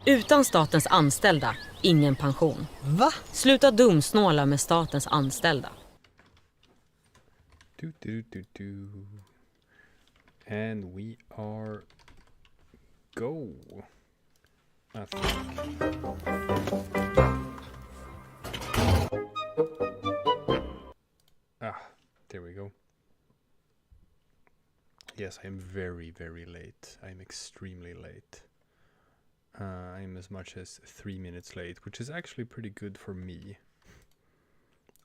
Utan statens anställda, ingen pension. Va? Sluta dumsnåla med statens anställda. And we are go. I think. There we go. Yes, I'm very, very late. I'm extremely late. I'm as much as 3 minutes late, which is actually pretty good for me.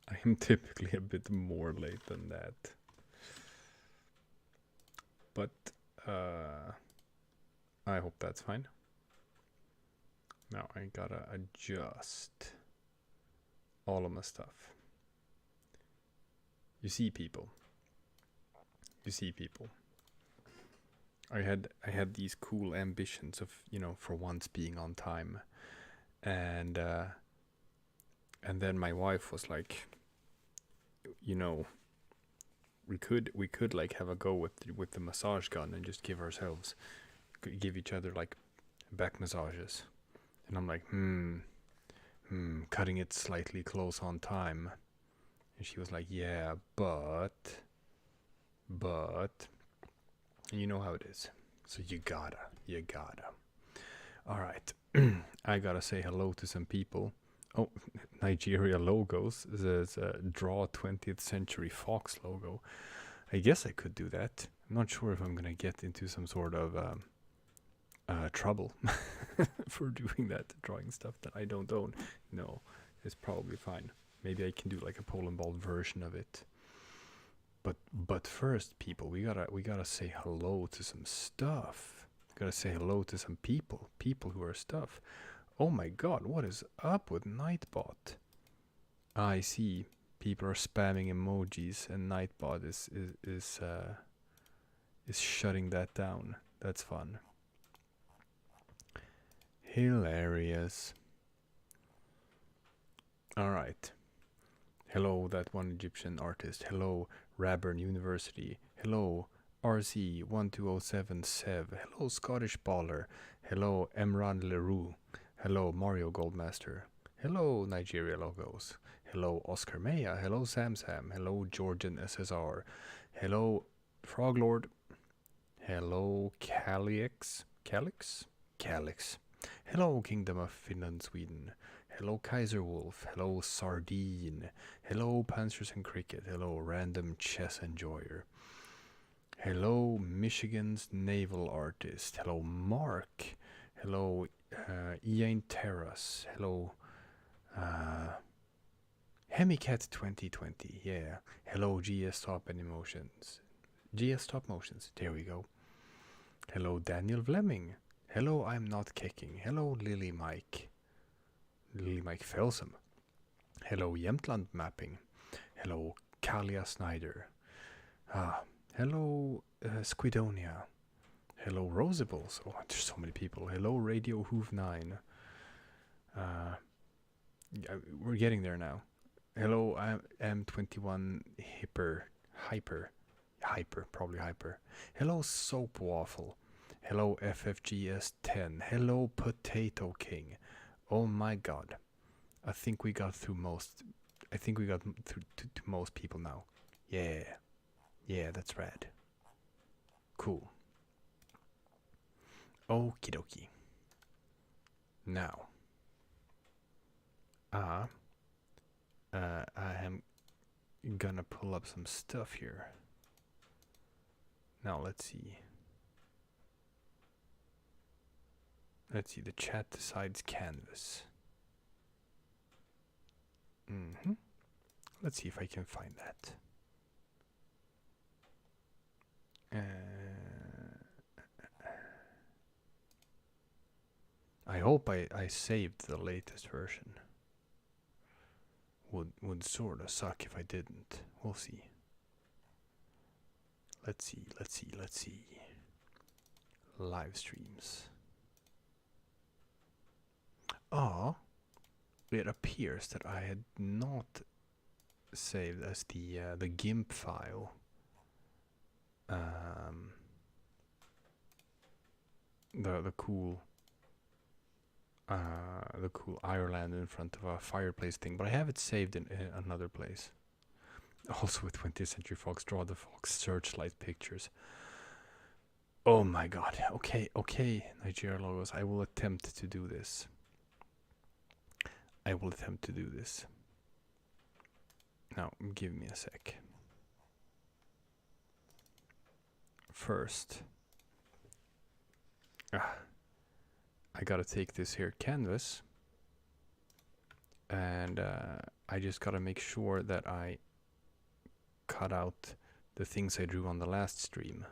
I'm typically a bit more late than that. But I hope that's fine. Now I gotta adjust all of my stuff. You see people. I had these cool ambitions of, for once being on time, and then my wife was like, we could like have a go with the massage gun and just give each other like back massages, and I'm like, cutting it slightly close on time, and she was like, yeah, but. You know how it is. So you gotta. Alright. I gotta say hello to some people. Oh, Nigeria logos. There's a draw 20th century fox logo. I guess I could do that. I'm not sure if I'm gonna get into some sort of trouble for doing that, drawing stuff that I don't own. No, it's probably fine. Maybe I can do like a Polandball version of it. But first, people, we gotta say hello to some stuff. We gotta say hello to some people who are stuff. Oh my God, what is up with Nightbot? I see people are spamming emojis, and Nightbot is shutting that down. That's fun. Hilarious. All right. Hello, that one Egyptian artist. Hello, Raburn University. Hello, RC1207 Sev. Hello, Scottish Baller. Hello, Emran Leroux. Hello, Mario Goldmaster. Hello, Nigeria Logos. Hello, Oscar Maya. Hello, Sam. Hello, Georgian SSR. Hello, Froglord. Hello, Calix. Hello, Kingdom of Finland, Sweden. Hello, Kaiser Wolf. Hello, Sardine. Hello, Panzers and Cricket. Hello, Random Chess Enjoyer. Hello, Michigan's Naval Artist. Hello, Mark. Hello, Ian Terras. Hello, Hemicat 2020. Yeah. Hello, GS Top Motions. There we go. Hello, Daniel Vlemming. Hello, I'm not kicking. Hello, Lily Mike Felsom. Hello, Jämtland Mapping. Hello, Kalia Snyder. Hello, Squidonia. Hello, Rosables. Oh, there's so many people. Hello, Radio Hoof 9. We're getting there now. Hello, I'm M21 Hyper. Hello, Soap Waffle. Hello, FFGS10. Hello, Potato King. Oh my God. I think we got through most to most people now. Yeah, that's rad. Cool. Okie dokie. Now, I am gonna pull up some stuff here. Now let's see. The chat decides canvas. Let's see if I can find that. I hope I saved the latest version. Would sorta suck if I didn't. We'll see. Let's see. Live streams. It appears that I had not saved as the GIMP file. The cool the cool Ireland in front of a fireplace thing, but I have it saved in another place. Also with 20th Century Fox, draw the Fox searchlight pictures. Oh my god. Okay, okay, Nigeria logos. I will attempt to do this. I will attempt to do this. Now, give me a sec. First, I gotta take this here canvas, and I just gotta make sure that I cut out the things I drew on the last stream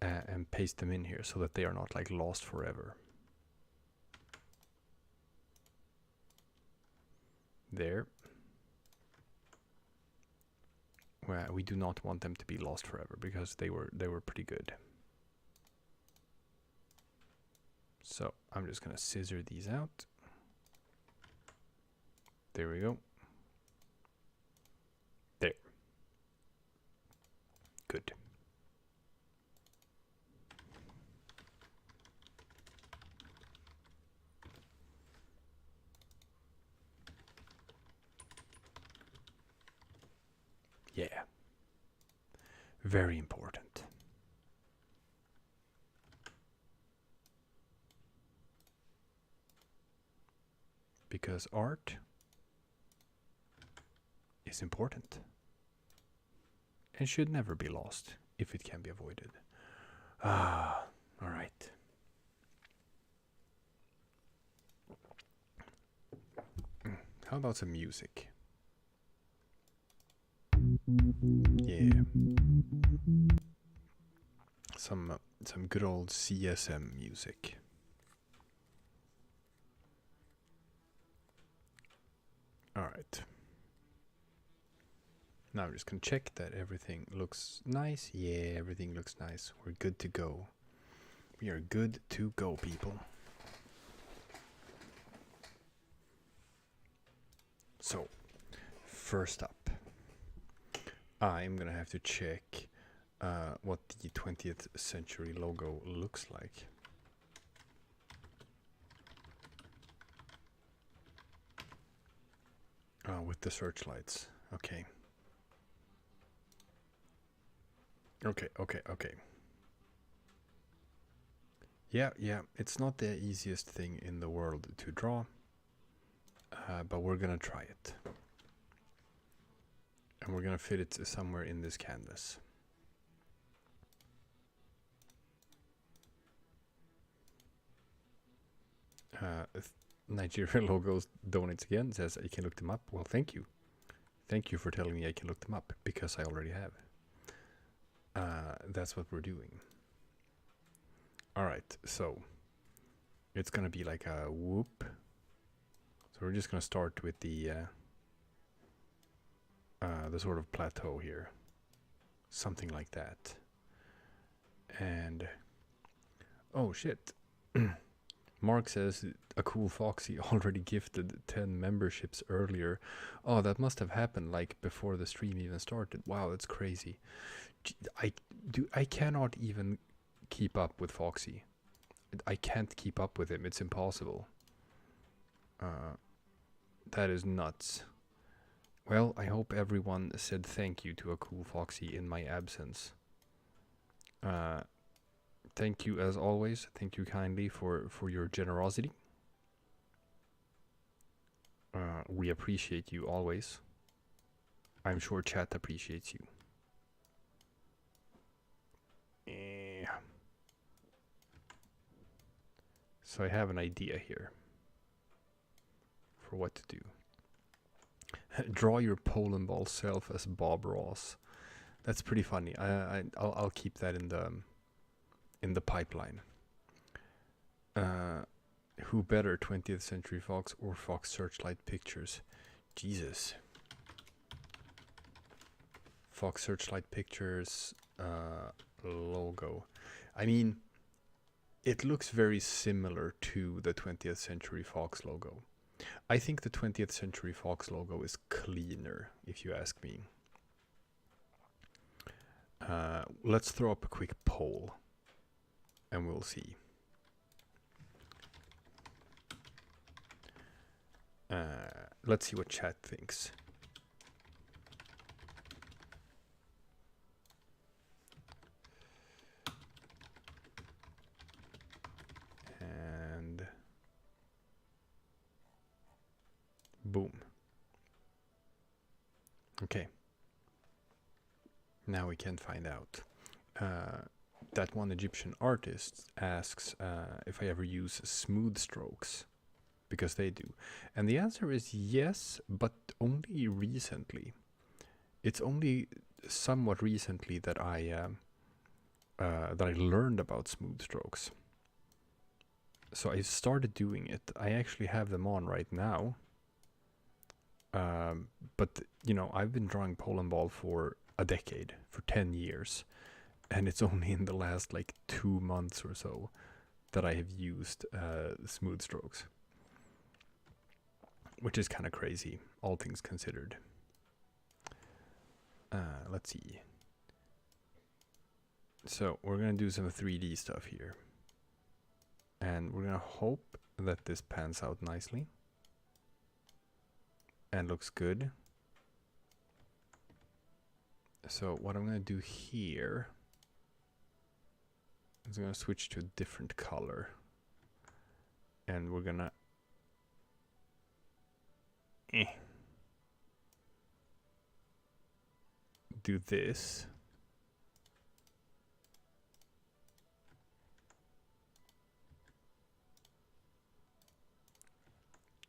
and paste them in here so that they are not like lost forever. There. Well, we do not want them to be lost forever because they were pretty good. So I'm just gonna scissor these out. There we go. There. Good. Yeah. Very important. Because art is important and should never be lost if it can be avoided. All right. How about some music? Yeah. Some good old CSM music. All right. Now I'm just gonna check that everything looks nice. Yeah, everything looks nice. We're good to go. We are good to go, people. So, first up, I'm gonna have to check what the 20th century logo looks like. With the searchlights. Okay. Okay. Yeah, it's not the easiest thing in the world to draw, but we're gonna try it. And we're gonna fit it somewhere in this canvas. Nigeria logos donates again, says I can look them up. Well, thank you. Thank you for telling me I can look them up, because I already have. That's what we're doing. Alright, so it's gonna be like a whoop. So we're just gonna start with the sort of plateau here. Something like that. And oh shit. Mark says a cool Foxy already gifted 10 memberships earlier. Oh, that must have happened like before the stream even started. Wow, that's crazy. I cannot even keep up with Foxy. I can't keep up with him. It's impossible. That is nuts. Well, I hope everyone said thank you to a cool Foxy in my absence. Thank you as always. Thank you kindly for your generosity. We appreciate you always. I'm sure chat appreciates you. So I have an idea here for what to do. Draw your Polandball self as Bob Ross. That's pretty funny. I'll keep that in the pipeline. Who better, 20th Century Fox or Fox Searchlight Pictures? Jesus. Fox Searchlight Pictures logo. I mean, it looks very similar to the 20th Century Fox logo. I think the 20th Century Fox logo is cleaner, if you ask me. Let's throw up a quick poll, and we'll see. Let's see what chat thinks. And boom. Okay. Now we can find out. That one Egyptian artist asks if I ever use smooth strokes, because they do. And the answer is yes, but only recently. It's only somewhat recently that I learned about smooth strokes. So I started doing it. I actually have them on right now. But, you know, I've been drawing Polandball for a decade, for 10 years. And it's only in the last, like, 2 months or so that I have used smooth strokes. Which is kind of crazy, all things considered. Let's see. So, we're going to do some 3D stuff here. And we're going to hope that this pans out nicely. And looks good. So, what I'm going to do here is I'm going to switch to a different color. And we're going to do this.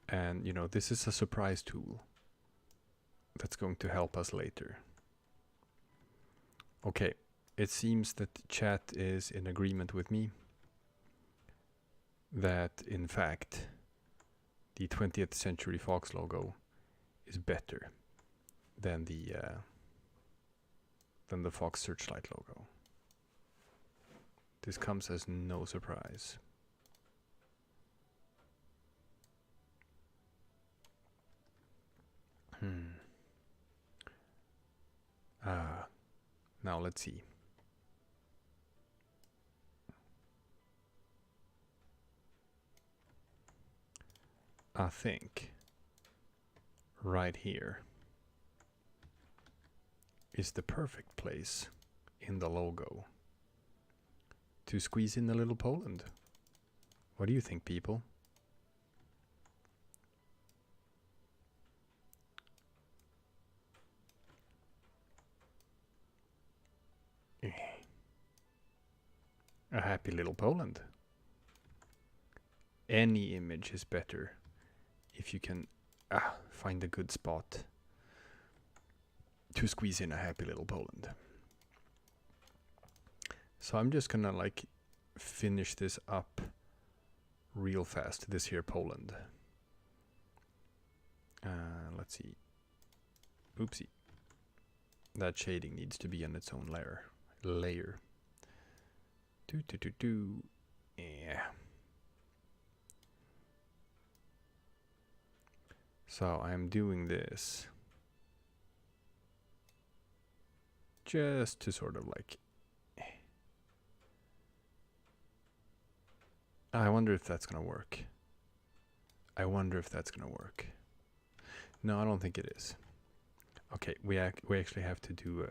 And, you know, this is a surprise tool that's going to help us later. Okay, it seems that chat is in agreement with me that, in fact, the 20th Century Fox logo is better than the Fox Searchlight logo. This comes as no surprise. Now let's see. I think right here is the perfect place in the logo to squeeze in a little Poland. What do you think, people? A happy little Poland. Any image is better if you can find a good spot to squeeze in a happy little Poland. So I'm just gonna like finish this up real fast, this here Poland. Let's see. Oopsie. That shading needs to be on its own layer. Yeah. So I'm doing this just to sort of like, I wonder if that's gonna work. No, I don't think it is. Okay, we actually have to do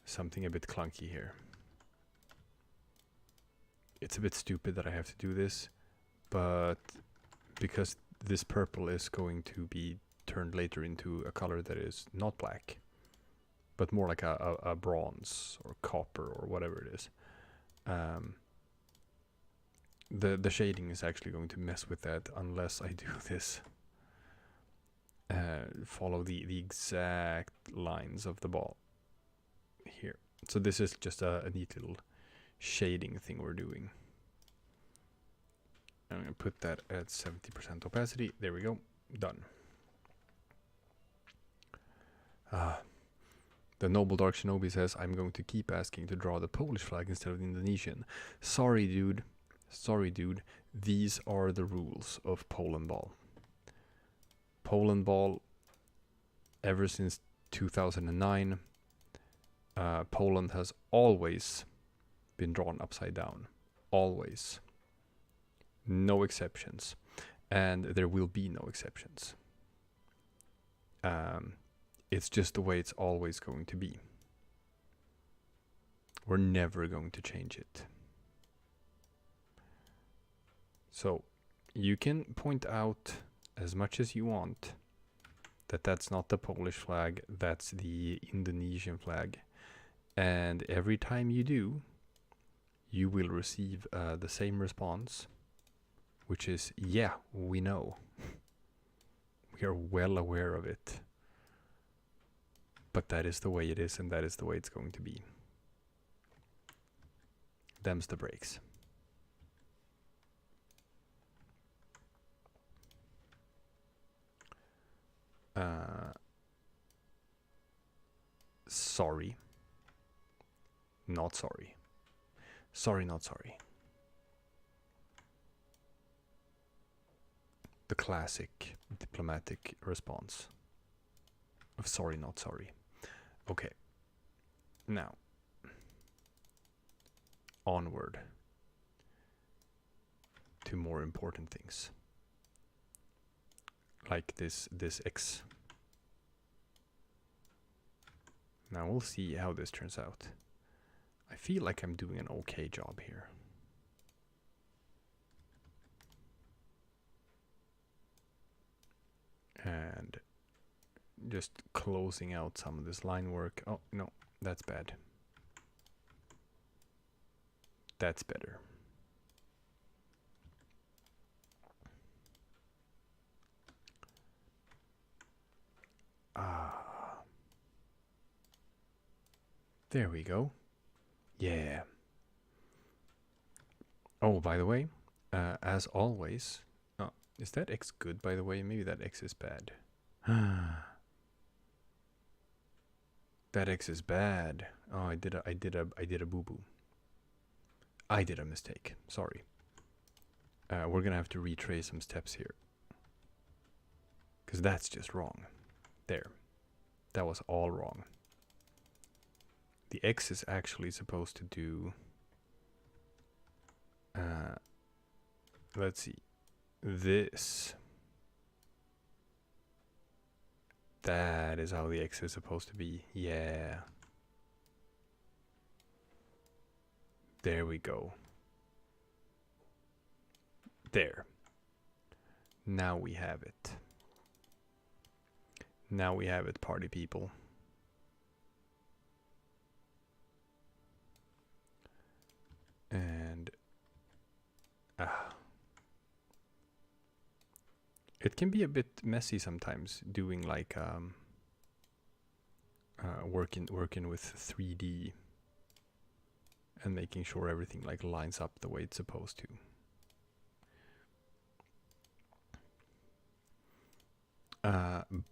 something a bit clunky here. It's a bit stupid that I have to do this, but because this purple is going to be turned later into a color that is not black, but more like a bronze or copper or whatever it is. The shading is actually going to mess with that unless I do this. Follow the exact lines of the ball here. So this is just a neat little shading thing we're doing. I'm going to put that at 70% opacity. There we go. Done. The Noble Dark Shinobi says, I'm going to keep asking to draw the Polish flag instead of the Indonesian. Sorry, dude. These are the rules of Polandball. Polandball, ever since 2009, Poland has always been drawn upside down. Always. No exceptions. and there will be no exceptions. It's just the way it's always going to be. We're never going to change it. So you can point out as much as you want that that's not the Polish flag, that's the Indonesian flag. And every time you do, you will receive the same response, which is, yeah, we know. We are well aware of it. But that is the way it is, and that is the way it's going to be. Them's the breaks. Sorry. Not sorry. Sorry, not sorry. The classic diplomatic response of sorry, not sorry. Okay. Now, onward to more important things. Like this X. Now we'll see how this turns out. I feel like I'm doing an okay job here. And just closing out some of this line work. Oh, no, that's bad. That's better. There we go. Yeah. Oh, by the way, as always, is that X good, by the way? Maybe that X is bad. That X is bad. Oh, I did a boo-boo. I did a mistake. Sorry. We're gonna have to retrace some steps here. 'Cause that's just wrong. There. That was all wrong. The X is actually supposed to do... let's see. This. That is how the X is supposed to be. Yeah. There we go. There. Now we have it. Now we have it, party people. And it can be a bit messy sometimes doing like working with 3D and making sure everything like lines up the way it's supposed to.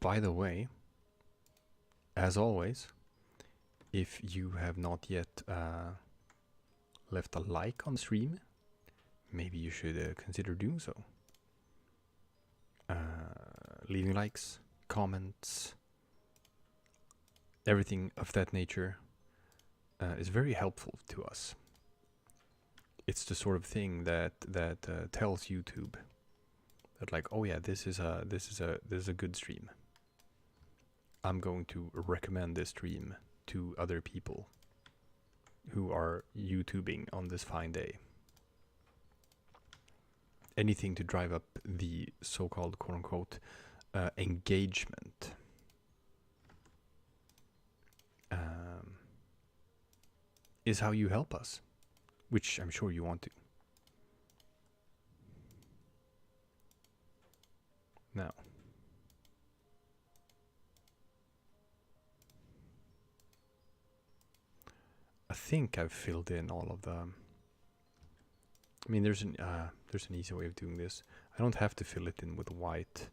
By the way, as always, if you have not yet left a like on stream, maybe you should consider doing so. Leaving likes, comments, everything of that nature is very helpful to us. It's the sort of thing that tells YouTube that, like, oh yeah, this is a good stream. I'm going to recommend this stream to other people who are YouTubing on this fine day. Anything to drive up the so-called quote-unquote engagement. Is how you help us, which I'm sure you want to. Now, I think I've filled in all of the... I mean, there's an easy way of doing this. I don't have to fill it in with white,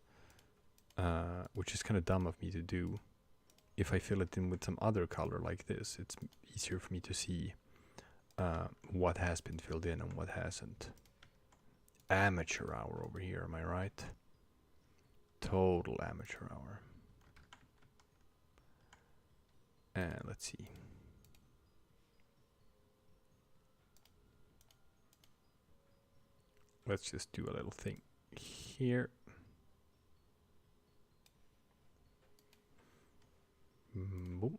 which is kind of dumb of me to do. If I fill it in with some other color like this, it's easier for me to see what has been filled in and what hasn't. Amateur hour over here, am I right? Total amateur hour. And let's see. Let's just do a little thing here. Boom.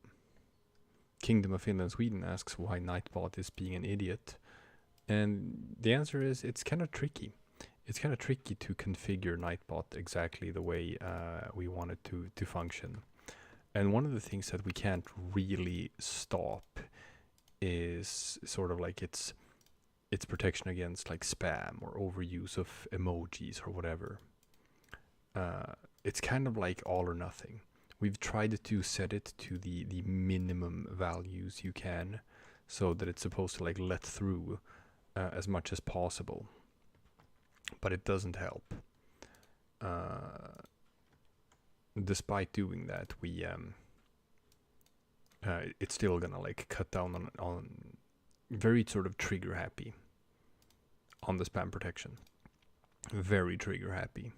Kingdom of Finland, Sweden asks why Nightbot is being an idiot. And the answer is it's kind of tricky. It's kind of tricky to configure Nightbot exactly the way we want it to function. And one of the things that we can't really stop is sort of like its protection against like spam or overuse of emojis or whatever. It's kind of like all or nothing. We've tried to set it to the minimum values you can, so that it's supposed to like let through as much as possible. But it doesn't help. Despite doing that, we it's still gonna like cut down on very sort of trigger happy on the spam protection. Very trigger happy.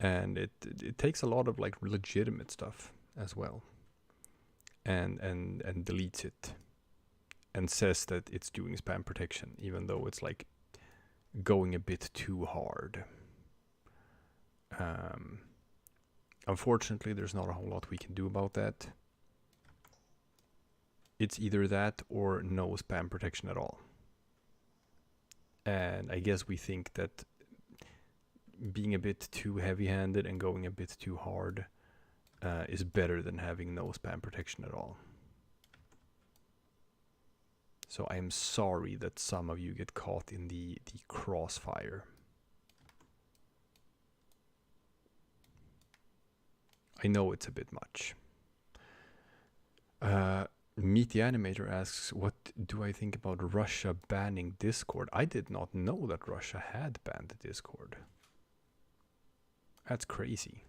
And it takes a lot of like legitimate stuff as well, and deletes it, and says that it's doing spam protection, even though it's like going a bit too hard. Unfortunately, there's not a whole lot we can do about that. It's either that or no spam protection at all. And I guess we think that being a bit too heavy-handed and going a bit too hard is better than having no spam protection at all. So I am sorry that some of you get caught in the crossfire. I know it's a bit much. Meet the Animator asks, what do I think about Russia banning Discord? I did not know that Russia had banned Discord. That's crazy.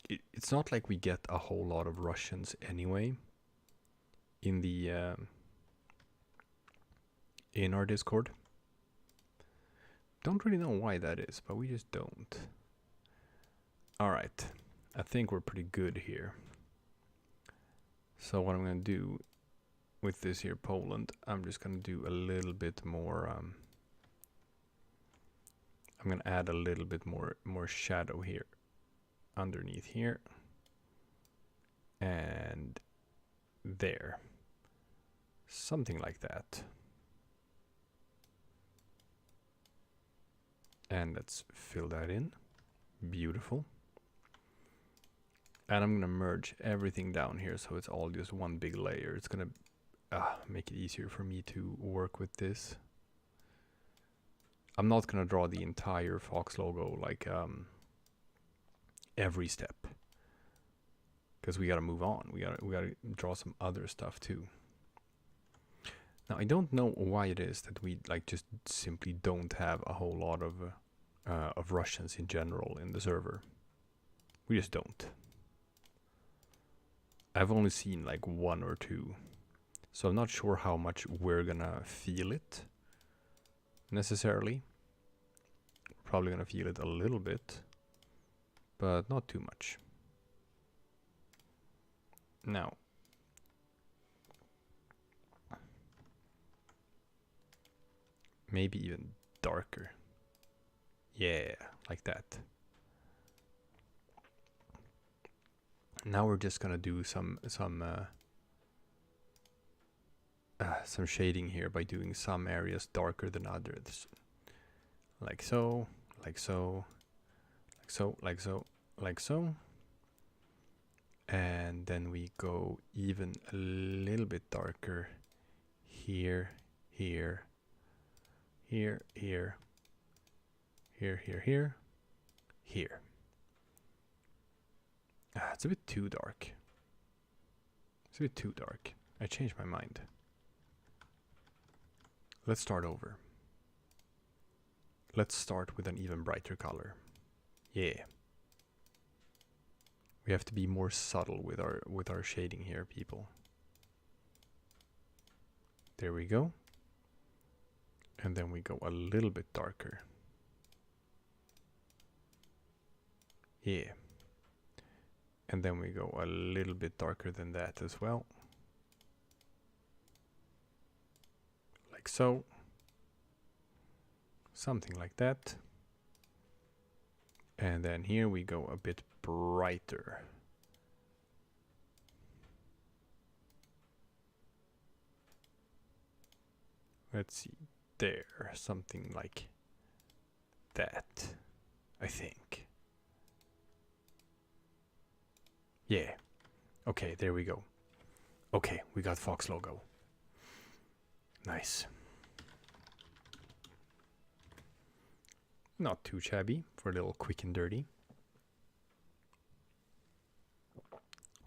It's not like we get a whole lot of Russians anyway in the in our Discord. Don't really know why that is, but we just don't. All right, I think we're pretty good here. So what I'm gonna do with this here Poland, I'm just gonna do a little bit more. I'm gonna add a little bit more shadow here, underneath here, and there, something like that. And let's fill that in. Beautiful. And I'm gonna merge everything down here so it's all just one big layer. It's gonna make it easier for me to work with this. I'm not gonna draw the entire Fox logo like every step, because we gotta move on. We gotta draw some other stuff too. Now I don't know why it is that we like just simply don't have a whole lot of Russians in general in the server. We just don't. I've only seen like one or two, so I'm not sure how much we're gonna feel it necessarily. Probably gonna feel it a little bit, but not too much. Now, maybe even darker. Yeah, like that. Now we're just gonna do some shading here by doing some areas darker than others, like so, like so, like so, like so, like so. And then we go even a little bit darker here, here, here, here, here, here, here, here. It's a bit too dark. It's a bit too dark. I changed my mind. Let's start over. Let's start with an even brighter color. Yeah. We have to be more subtle with our shading here, people. There we go. And then we go a little bit darker. Yeah. And then we go a little bit darker than that as well. like so. Something like that. And then here we go a bit brighter. Let's see. There. Something like that, I think. Yeah. Okay, there we go. Okay, we got Fox logo. Nice. Not too shabby for a little quick and dirty.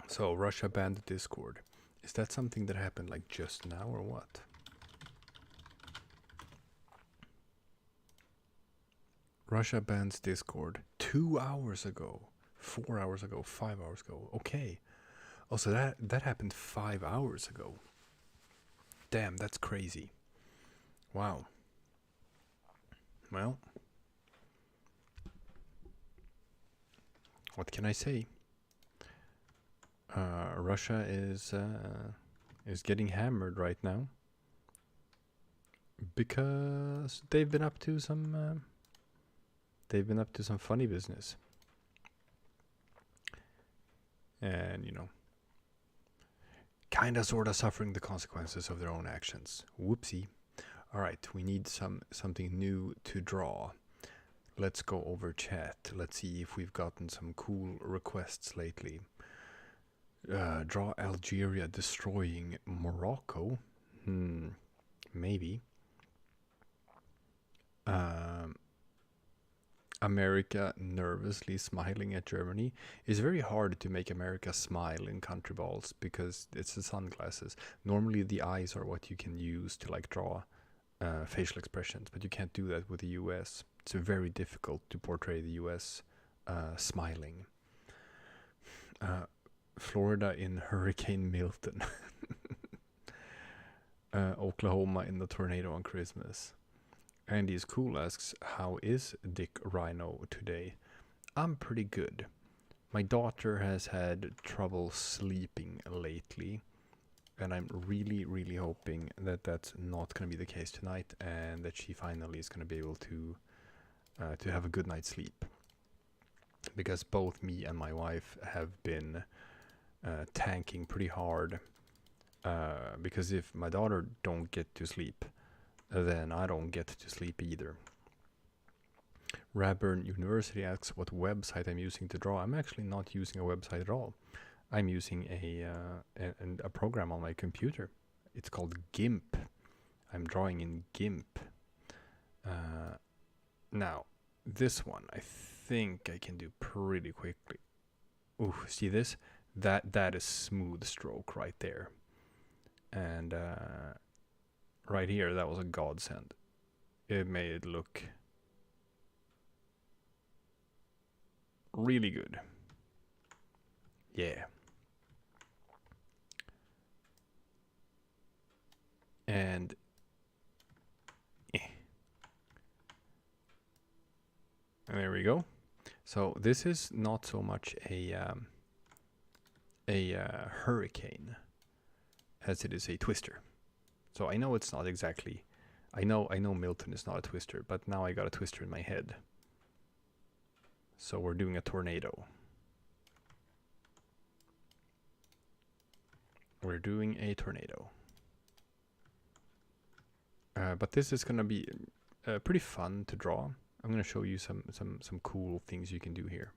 So, Russia banned Discord. Is that something that happened like just now or what? Russia bans Discord 2 hours ago, 4 hours ago, 5 hours ago. Okay. Oh, so that happened 5 hours ago. Damn, that's crazy. Wow. Well, what can I say? Russia is getting hammered right now because they've been up to some funny business, and you know, kinda sorta suffering the consequences of their own actions. Whoopsie. All right, we need something new to draw. Let's go over chat. Let's see if we've gotten some cool requests lately. Draw Algeria destroying Morocco. Maybe. America nervously smiling at Germany. It's very hard to make America smile in countryballs because it's the sunglasses. Normally the eyes are what you can use to like draw facial expressions, but you can't do that with the US. It's very difficult to portray the US smiling. Florida in Hurricane Milton. Oklahoma in the tornado on Christmas. Andy is Cool asks, how is Dick Rhino today? I'm pretty good. My daughter has had trouble sleeping lately, and I'm really, really hoping that that's not going to be the case tonight, and that she finally is going to be able to have a good night's sleep. Because both me and my wife have been tanking pretty hard. Because if my daughter don't get to sleep, then I don't get to sleep either. Radburn University asks what website I'm using to draw. I'm actually not using a website at all. I'm using a program on my computer. It's called GIMP. I'm drawing in GIMP. Now, this one I think I can do pretty quickly. Ooh, see this? That is smooth stroke right there. And right here, that was a godsend. It made it look really good. Yeah. And there we go. So this is not so much a hurricane as it is a twister. So I know it's not exactly. I know Milton is not a twister, but now I got a twister in my head. So we're doing a tornado. We're doing a tornado. But this is gonna be pretty fun to draw. I'm gonna show you some cool things you can do here.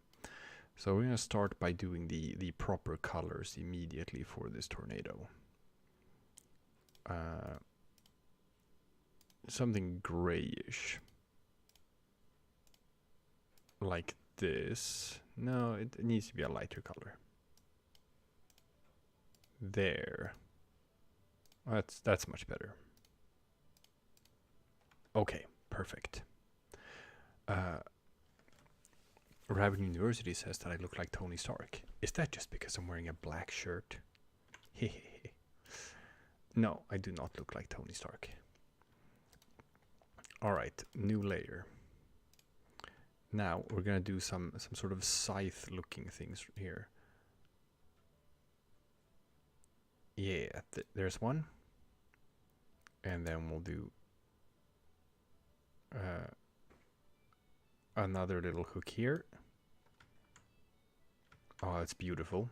So we're gonna start by doing the proper colors immediately for this tornado. Something grayish, like this. No, it needs to be a lighter color. There. That's much better. Okay, perfect. Rabbit University says that I look like Tony Stark. Is that just because I'm wearing a black shirt? Hehehe. No, I do not look like Tony Stark. Alright, new layer. Now we're gonna do some sort of scythe looking things here. Yeah, there's one. And then we'll do another little hook here. Oh, that's beautiful.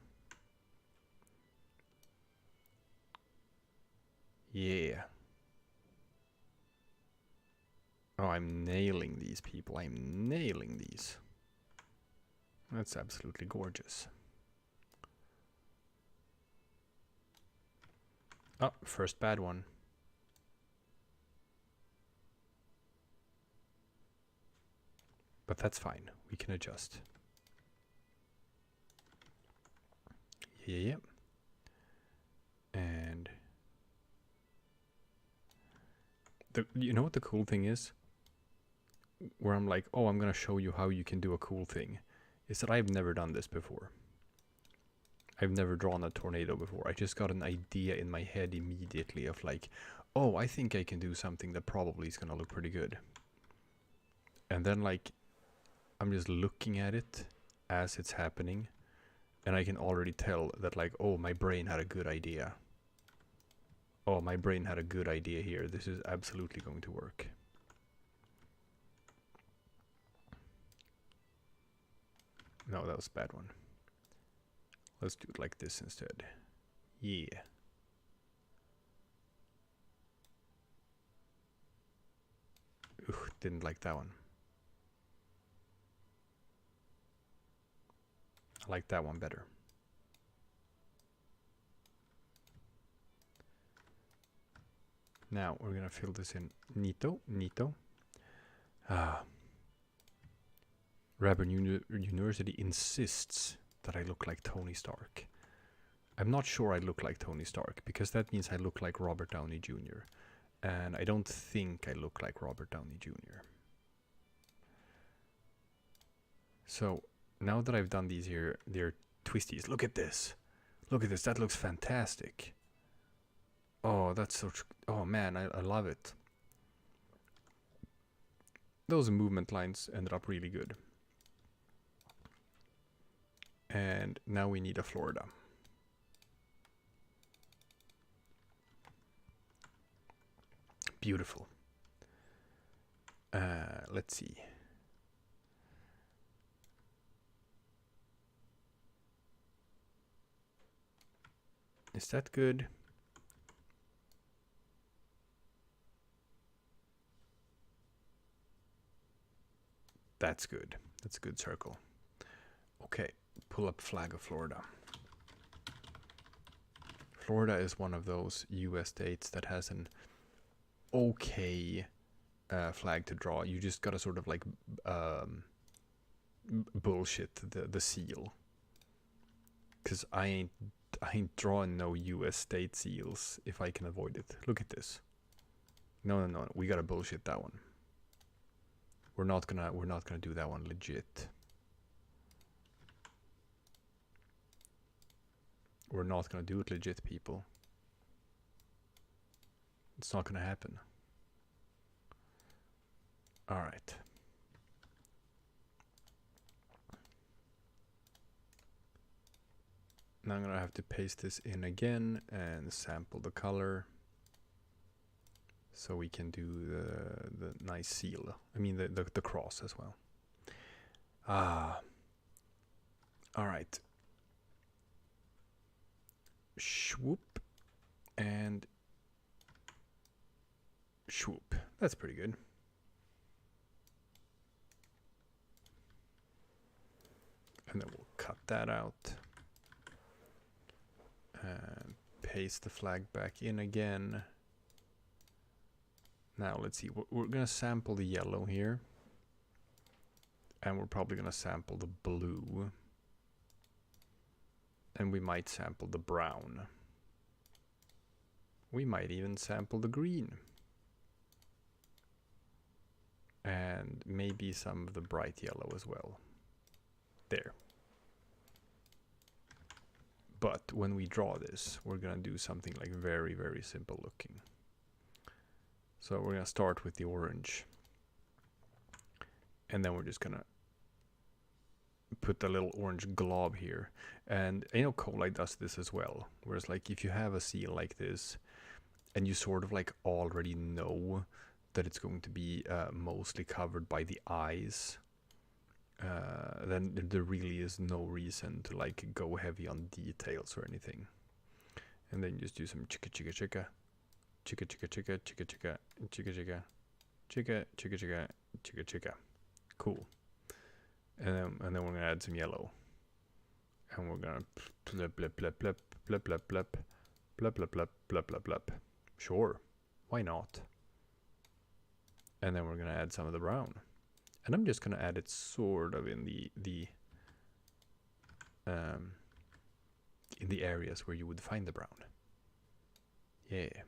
Yeah. Oh, I'm nailing these, people. I'm nailing these. That's absolutely gorgeous. Oh, first bad one. But that's fine. We can adjust. Yeah. And you know what the cool thing is? Where I'm like, oh, I'm gonna show you how you can do a cool thing. Is that I've never done this before. I've never drawn a tornado before. I just got an idea in my head immediately of like, oh, I think I can do something that probably is gonna look pretty good. And then like, I'm just looking at it as it's happening, and I can already tell that like, oh, my brain had a good idea. Oh, my brain had a good idea here. This is absolutely going to work. No, that was a bad one. Let's do it like this instead. Yeah. Ugh, didn't like that one. I like that one better. Now we're gonna fill this in Nito. Rabin University insists that I look like Tony Stark. I'm not sure I look like Tony Stark, because that means I look like Robert Downey Jr. And I don't think I look like Robert Downey Jr. So now that I've done these here, they're twisties. Look at this. Look at this. That looks fantastic. Oh, that's so... Oh, man, I love it. Those movement lines ended up really good. And now we need a Florida. Beautiful. Let's see. Is that good? That's good. That's a good circle. Okay, pull up flag of Florida. Florida is one of those US states that has an okay flag to draw. You just gotta sort of like bullshit the seal. Cause I ain't drawing no US state seals if I can avoid it. Look at this. No, we gotta bullshit that one. We're not gonna do that one legit. We're not gonna do it legit, people. It's not gonna happen. Alright. Now I'm gonna have to paste this in again and sample the color, so we can do the nice seal. I mean the cross as well. Alright. Swoop and swoop. That's pretty good. And then we'll cut that out. And paste the flag back in again. Now let's see, we're gonna sample the yellow here. And we're probably gonna sample the blue. And we might sample the brown. We might even sample the green. And maybe some of the bright yellow as well. There. But when we draw this, we're gonna do something like very, very simple looking. So we're gonna start with the orange. And then we're just gonna put a little orange glob here. And you know, Colite does this as well. Whereas like if you have a seal like this, and you sort of like already know that it's going to be mostly covered by the eyes, then there really is no reason to like go heavy on details or anything. And then just do some chicka chicka chicka, chicka chicka chicka, chicka chicka, chicka chicka, chicka chicka chicka, chicka chicka. Cool. And then we're gonna add some yellow, and we're gonna blip blip blip blip blip blip blip blip blip blip blip blip blip. Sure, why not? And then we're gonna add some of the brown, and I'm just gonna add it sort of in the areas where you would find the brown. Yeah.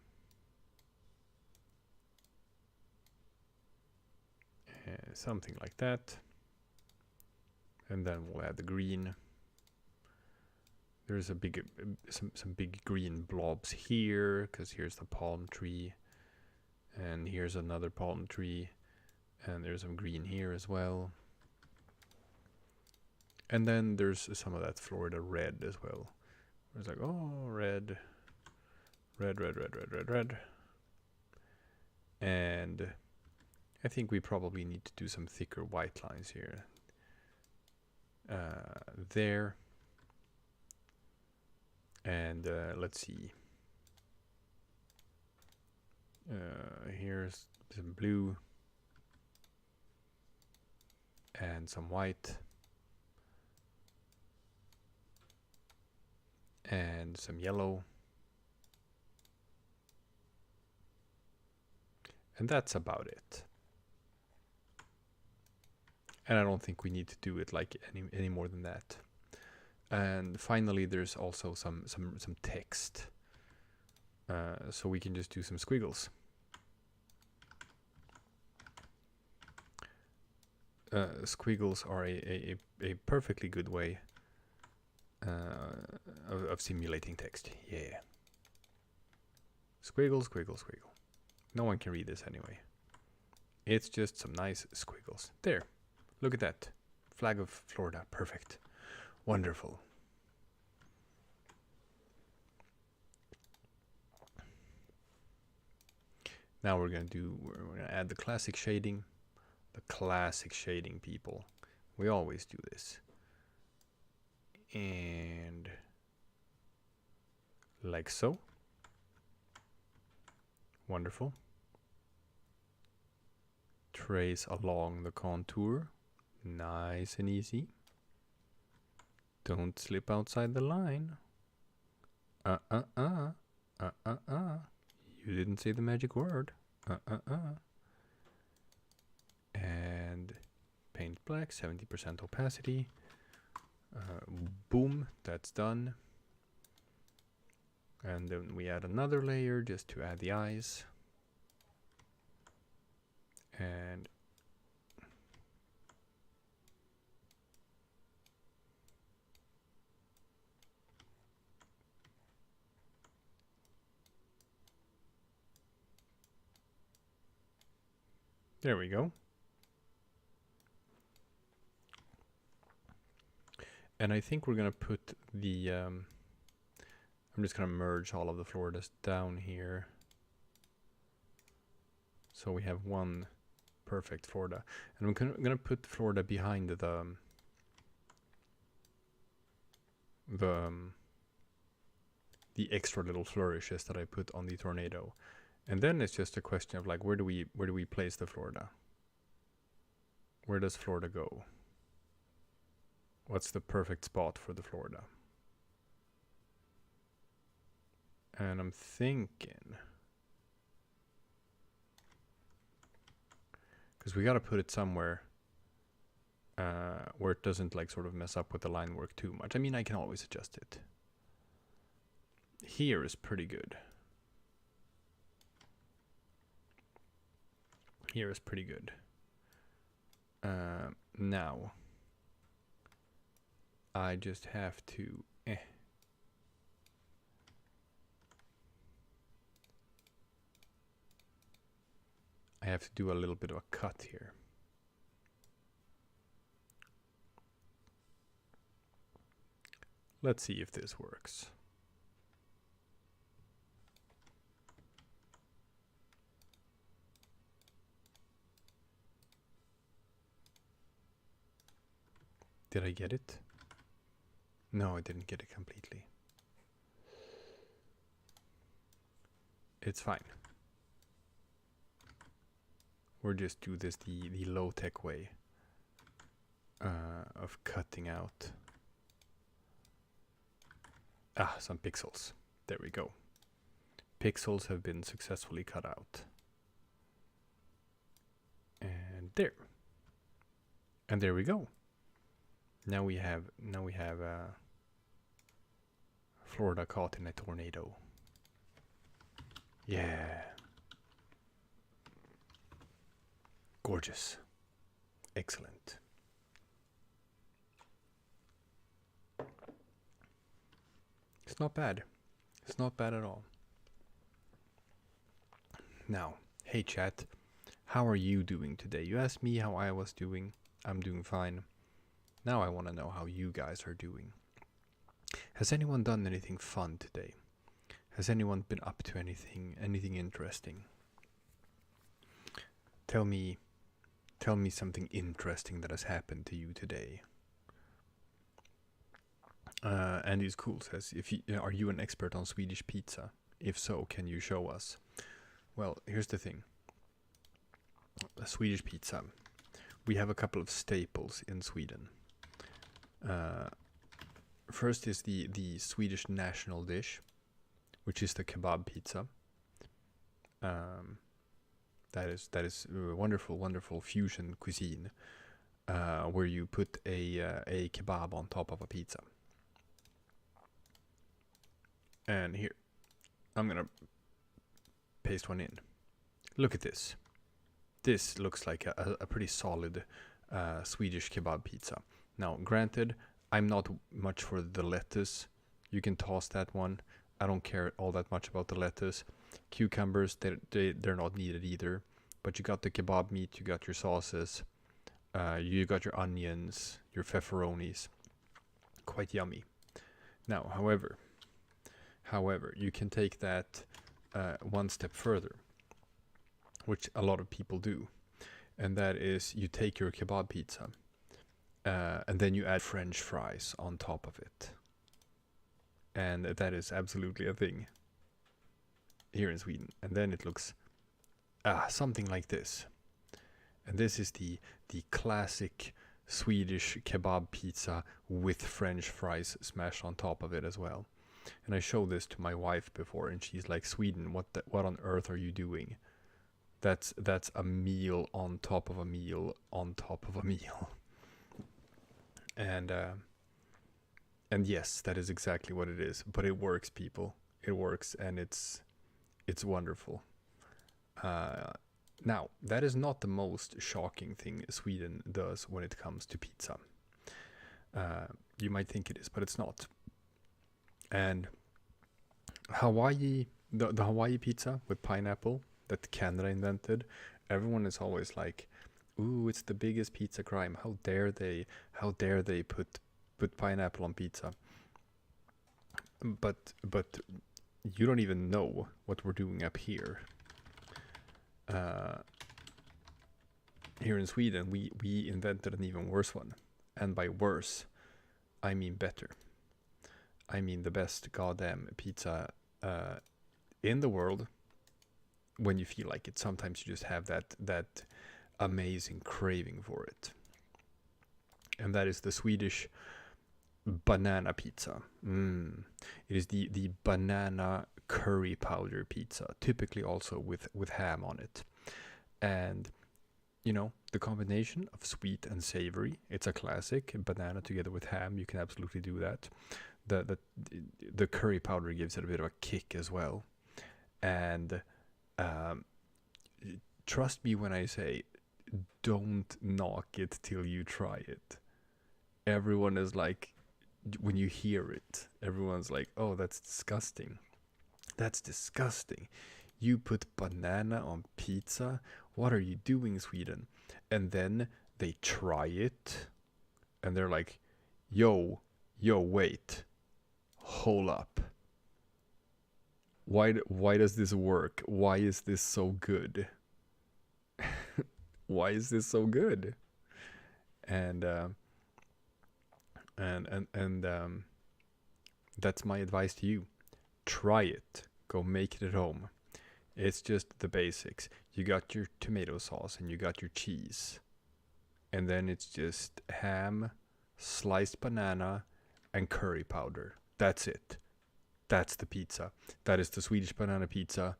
Something like that. And then we'll add the green. There's a big, some big green blobs here, because here's the palm tree, and here's another palm tree, and there's some green here as well. And then there's some of that Florida red as well. It's like, oh, red, red, red, red, red, red, red. And I think we probably need to do some thicker white lines here. There. And let's see. Here's some blue. And some white. And some yellow. And that's about it. And I don't think we need to do it like any more than that. And finally, there's also some text. So we can just do some squiggles. Squiggles are a perfectly good way of simulating text. Yeah. Squiggle, squiggle, squiggle. No one can read this anyway. It's just some nice squiggles. There. Look at that. Flag of Florida. Perfect. Wonderful. Now we're gonna add the classic shading. The classic shading, people. We always do this. And like so. Wonderful. Trace along the contour. Nice and easy. Don't slip outside the line. You didn't say the magic word. And paint black, 70% opacity. Boom, that's done. And then we add another layer just to add the eyes. And there we go. And I think we're gonna put the I'm just gonna merge all of the Floridas down here. So we have one perfect Florida. And I'm gonna put Florida behind the extra little flourishes that I put on the tornado. And then it's just a question of like, where do we place the Florida? Where does Florida go? What's the perfect spot for the Florida? And I'm thinking, because we got to put it somewhere where it doesn't like sort of mess up with the line work too much. I mean, I can always adjust it. Here is pretty good. Here is pretty good. Now, I just have to I have to do a little bit of a cut here. Let's see if this works. Did I get it? No, I didn't get it completely. It's fine. We'll just do this the low-tech way of cutting out some pixels. There we go. Pixels have been successfully cut out. And there. And there we go. Now we have Florida caught in a tornado. Yeah. Gorgeous. Excellent. It's not bad. It's not bad at all. Now, hey chat, how are you doing today? You asked me how I was doing. I'm doing fine. Now I want to know how you guys are doing. Has anyone done anything fun today? Has anyone been up to anything interesting? Tell me something interesting that has happened to you today. Andy's cool says, are you an expert on Swedish pizza? If so, can you show us? Well, here's the thing. Swedish pizza. We have a couple of staples in Sweden. First is the Swedish national dish, which is the kebab pizza. That is a wonderful fusion cuisine, where you put a kebab on top of a pizza. And here, I'm gonna paste one in. Look at this. This looks like a pretty solid Swedish kebab pizza. Now, granted, I'm not much for the lettuce. You can toss that one. I don't care all that much about the lettuce. Cucumbers, they're not needed either. But you got the kebab meat, you got your sauces, you got your onions, your pepperonis. Quite yummy. Now, however, you can take that one step further, which a lot of people do. And that is, you take your kebab pizza, and then you add French fries on top of it. And that is absolutely a thing here in Sweden. And then it looks something like this. And this is the classic Swedish kebab pizza with French fries smashed on top of it as well. And I showed this to my wife before, and she's like, Sweden, what on earth are you doing? That's a meal on top of a meal on top of a meal. And yes, that is exactly what it is. But it works, people. It works, and it's wonderful. Now, that is not the most shocking thing Sweden does when it comes to pizza. You might think it is, but it's not. And Hawaii, the Hawaii pizza with pineapple that Canada invented, everyone is always like, ooh, it's the biggest pizza crime. How dare they put pineapple on pizza? But you don't even know what we're doing up here. Here in Sweden, we invented an even worse one. And by worse, I mean better. I mean the best goddamn pizza in the world when you feel like it. Sometimes you just have that amazing craving for it. And that is the Swedish banana pizza. It is the banana curry powder pizza, typically also with ham on it. And you know, the combination of sweet and savory, it's a classic. Banana together with ham, you can absolutely do that. The curry powder gives it a bit of a kick as well. And trust me when I say, don't knock it till you try it. Everyone is like, when you hear it, everyone's like, oh, that's disgusting. That's disgusting. You put banana on pizza? What are you doing, Sweden? And then they try it, and they're like, yo, wait. Hold up. Why does this work? Why is this so good? Why is this so good? And And that's my advice to you. Try it. Go make it at home. It's just the basics. You got your tomato sauce and you got your cheese. And then it's just ham, sliced banana, and curry powder. That's it. That's the pizza. That is the Swedish banana pizza.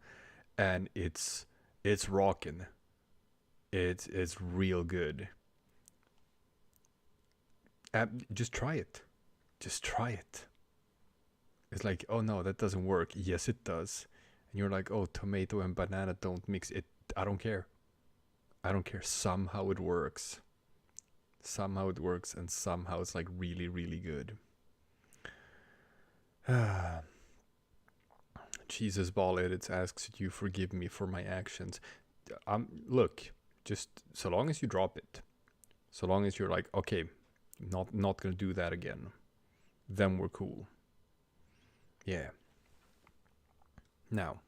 And it's rockin'. It's real good. Just try it. Just try it. It's like, oh no, that doesn't work. Yes, it does. And you're like, oh, tomato and banana don't mix. I don't care. I don't care. Somehow it works. Somehow it works, and somehow it's like really, really good. Jesus Ball Edits asks you forgive me for my actions. Look, just so long as you drop it, so long as you're like, okay, not gonna do that again, then we're cool. Yeah. Now,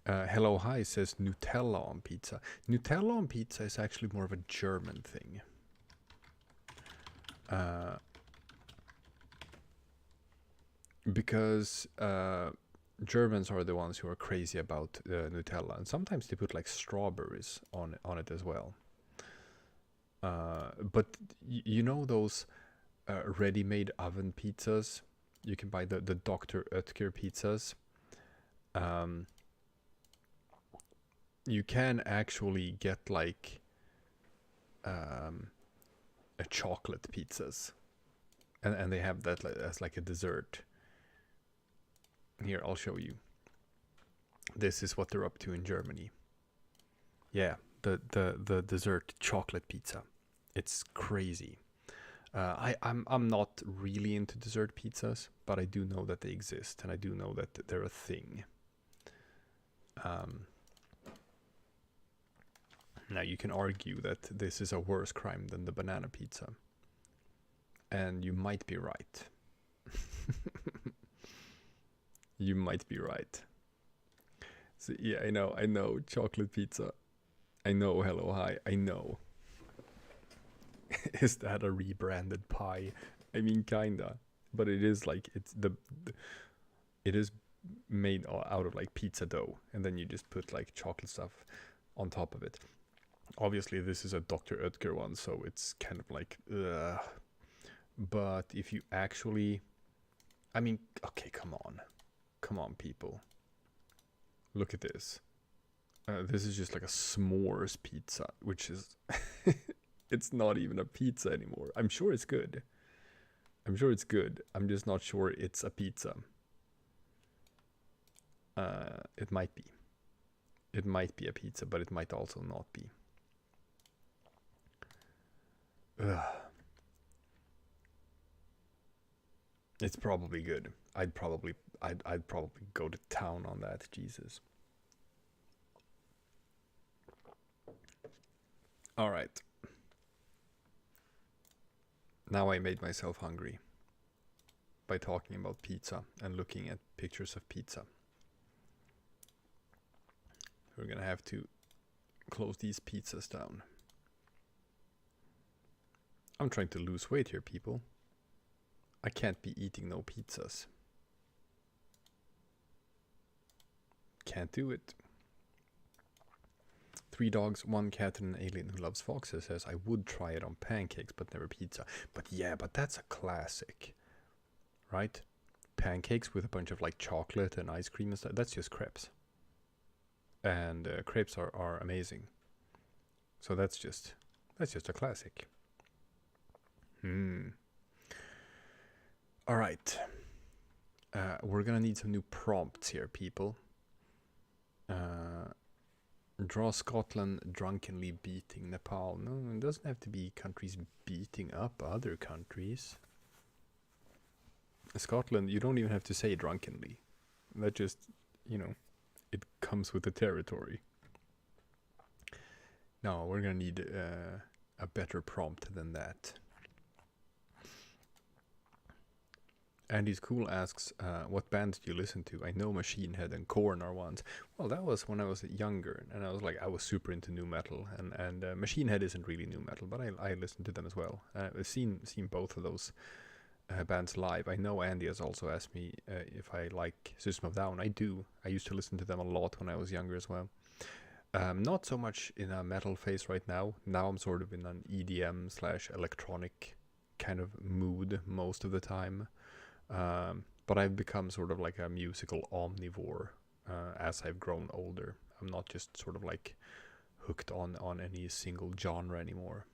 Hello Hi says Nutella on pizza. Nutella on pizza is actually more of a German thing. Because Germans are the ones who are crazy about Nutella, and sometimes they put like strawberries on it as well. But you know those ready-made oven pizzas? You can buy the Dr. Oetker pizzas. You can actually get like a chocolate pizzas, and they have that as like a dessert. Here, I'll show you. This is what they're up to in Germany. Yeah, the dessert chocolate pizza. It's crazy. I'm not really into dessert pizzas, but I do know that they exist, and I do know that they're a thing. Now you can argue that this is a worse crime than the banana pizza, and you might be right. You might be right. So yeah, I know, chocolate pizza. I know, Hello Hi, I know. Is that a rebranded pie? I mean, kinda, but it is like it is made out of like pizza dough, and then you just put like chocolate stuff on top of it. Obviously, this is a Dr. Oetker one, so it's kind of like, ugh. But if you actually, I mean, okay, come on, people. Look at this. This is just like a s'mores pizza, which is, it's not even a pizza anymore. I'm sure it's good. I'm just not sure it's a pizza. It might be. It might be a pizza, but it might also not be. Ugh. It's probably good. I'd probably go to town on that. Jesus. All right. Now I made myself hungry by talking about pizza and looking at pictures of pizza. We're gonna have to close these pizzas down. I'm trying to lose weight here, people. I can't be eating no pizzas. Can't do it. 3 dogs, 1 cat, and an alien who loves foxes says, I would try it on pancakes, but never pizza. But yeah, but that's a classic. Right? Pancakes with a bunch of like chocolate and ice cream and stuff. That's just crepes. And crepes are amazing. So that's just a classic. All right. We're gonna need some new prompts here, people. Draw Scotland drunkenly beating Nepal. No, it doesn't have to be countries beating up other countries. Scotland, you don't even have to say drunkenly. That just, it comes with the territory. No, we're gonna need a better prompt than that. Andy's Cool asks, what bands do you listen to? I know Machine Head and Korn are ones. Well, that was when I was younger, and I was super into new metal, and Machine Head isn't really new metal, but I listened to them as well. I've seen both of those bands live. I know Andy has also asked me if I like System of a Down. I do. I used to listen to them a lot when I was younger as well. Not so much in a metal phase right now. Now I'm sort of in an EDM / electronic kind of mood most of the time. But I've become sort of like a musical omnivore as I've grown older. I'm not just sort of like hooked on any single genre anymore.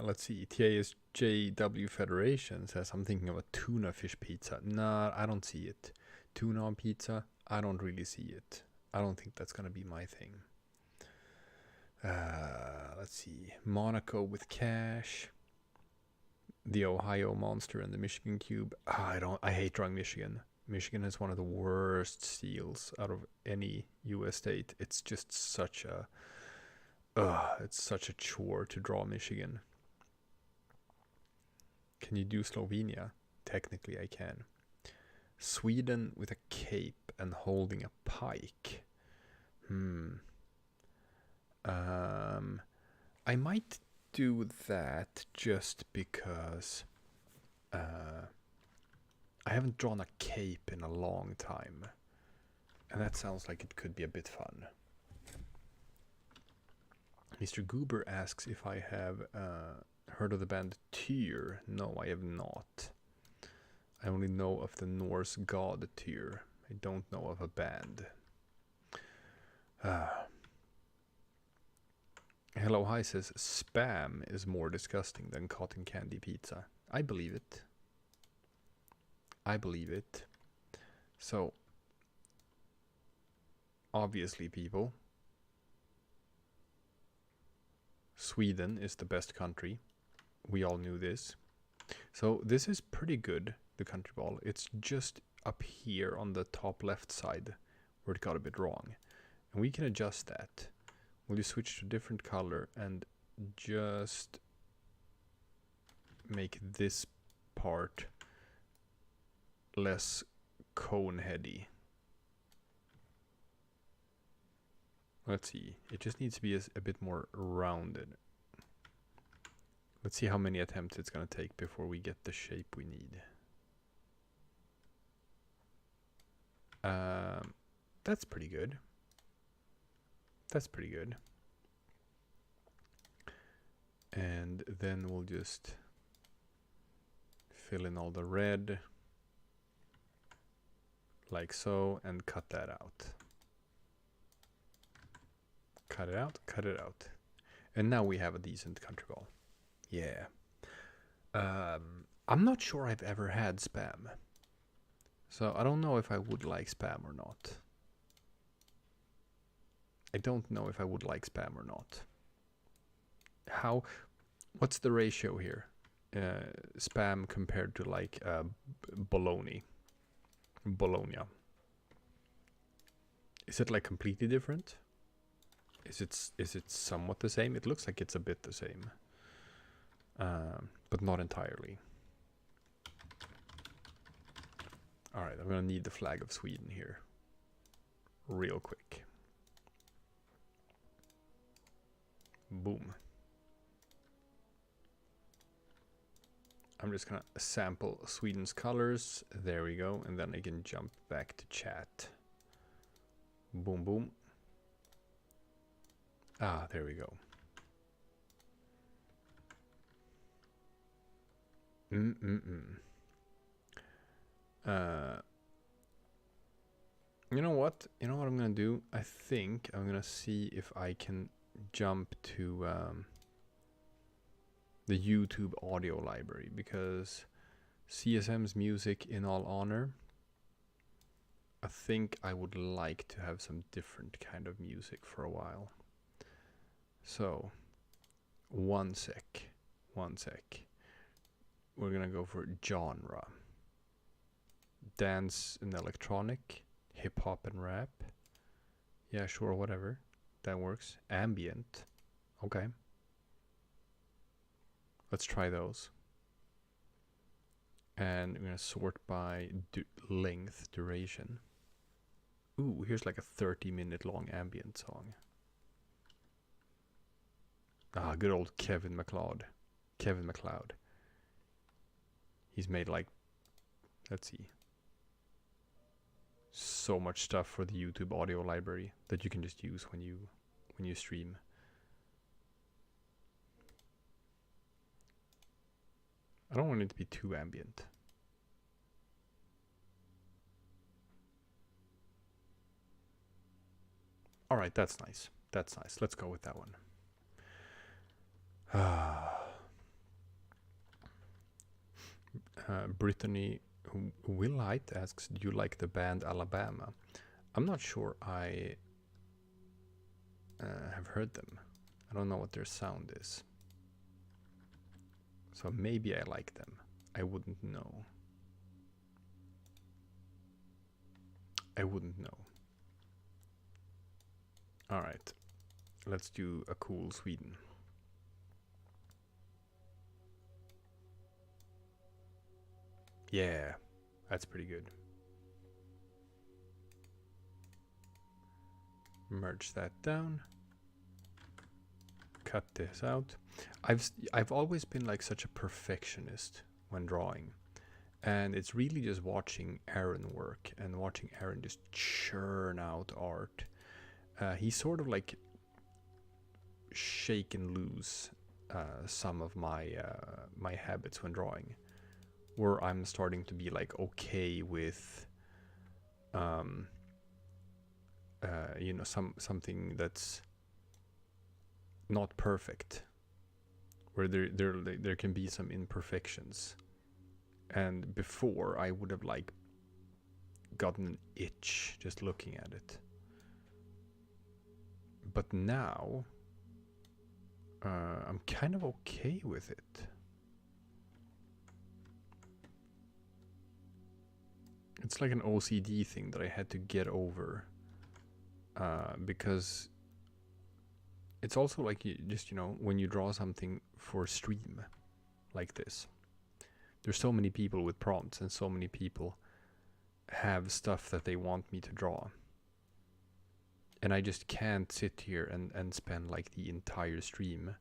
Let's see. TASJW Federation says, I'm thinking of a tuna fish pizza. Nah, I don't see it. Tuna on pizza? I don't really see it. I don't think that's going to be my thing. Let's see. Monaco with Cash. The Ohio Monster and the Michigan Cube. I hate Drunk Michigan. Michigan is one of the worst steals out of any US state. It's just such a chore to draw Michigan. Can you do Slovenia? Technically I can. Sweden with a cape and holding a pike. I might do that just because I haven't drawn a cape in a long time, and that sounds like it could be a bit fun. Mr. Goober asks if I have heard of the band Tyr. No, I have not. I only know of the Norse god Tyr. I don't know of a band. Hello Hi says Spam is more disgusting than cotton candy pizza. I believe it. I believe it. So, obviously people, Sweden is the best country. We all knew this. So this is pretty good, the country ball. It's just up here on the top left side where it got a bit wrong. And we can adjust that. Will you switch to a different color and just make this part less cone-heady? Let's see. It just needs to be a bit more rounded. Let's see how many attempts it's going to take before we get the shape we need. That's pretty good. That's pretty good. And then we'll just fill in all the red like so and cut that out. Cut it out, cut it out. And now we have a decent country ball. Yeah. I'm not sure I've ever had Spam. So I don't know if I would like Spam or not. I don't know if I would like Spam or not. What's the ratio here? Spam compared to like Bologna. Is it like completely different? Is it somewhat the same? It looks like it's a bit the same. But not entirely. Alright, I'm gonna need the flag of Sweden here. Real quick. Boom. I'm just gonna sample Sweden's colors. There we go. And then I can jump back to chat. Boom, boom. Ah, there we go. You know what? You know what I'm gonna do? I think I'm gonna see if I can jump to the YouTube audio library, because CSM's music, in all honor, I think I would like to have some different kind of music for a while. So, one sec. We're gonna go for genre. Dance and electronic, hip hop and rap. Yeah, sure, whatever. That works. Ambient. Okay. Let's try those. And we're gonna sort by length, duration. Ooh, here's like a 30-minute long ambient song. Ah, good old Kevin MacLeod. He's made like, let's see, so much stuff for the YouTube audio library that you can just use when you stream. I don't want it to be too ambient. All right, that's nice. That's nice. Let's go with that one. Brittany Willite asks, do you like the band Alabama? I'm not sure I have heard them. I don't know what their sound is. So maybe I like them. I wouldn't know. All right, let's do a cool Sweden. Yeah, that's pretty good. Merge that down. Cut this out. I've always been like such a perfectionist when drawing, and it's really just watching Aaron work and watching Aaron just churn out art. He's sort of like shaken loose some of my my habits when drawing, where I'm starting to be like okay with you know, something that's not perfect, where there can be some imperfections. And before I would have like gotten an itch just looking at it, but now I'm kind of okay with it. It's like an OCD thing that I had to get over, because it's also like you know, when you draw something for stream like this, there's so many people with prompts and so many people have stuff that they want me to draw, and I just can't sit here and spend like the entire stream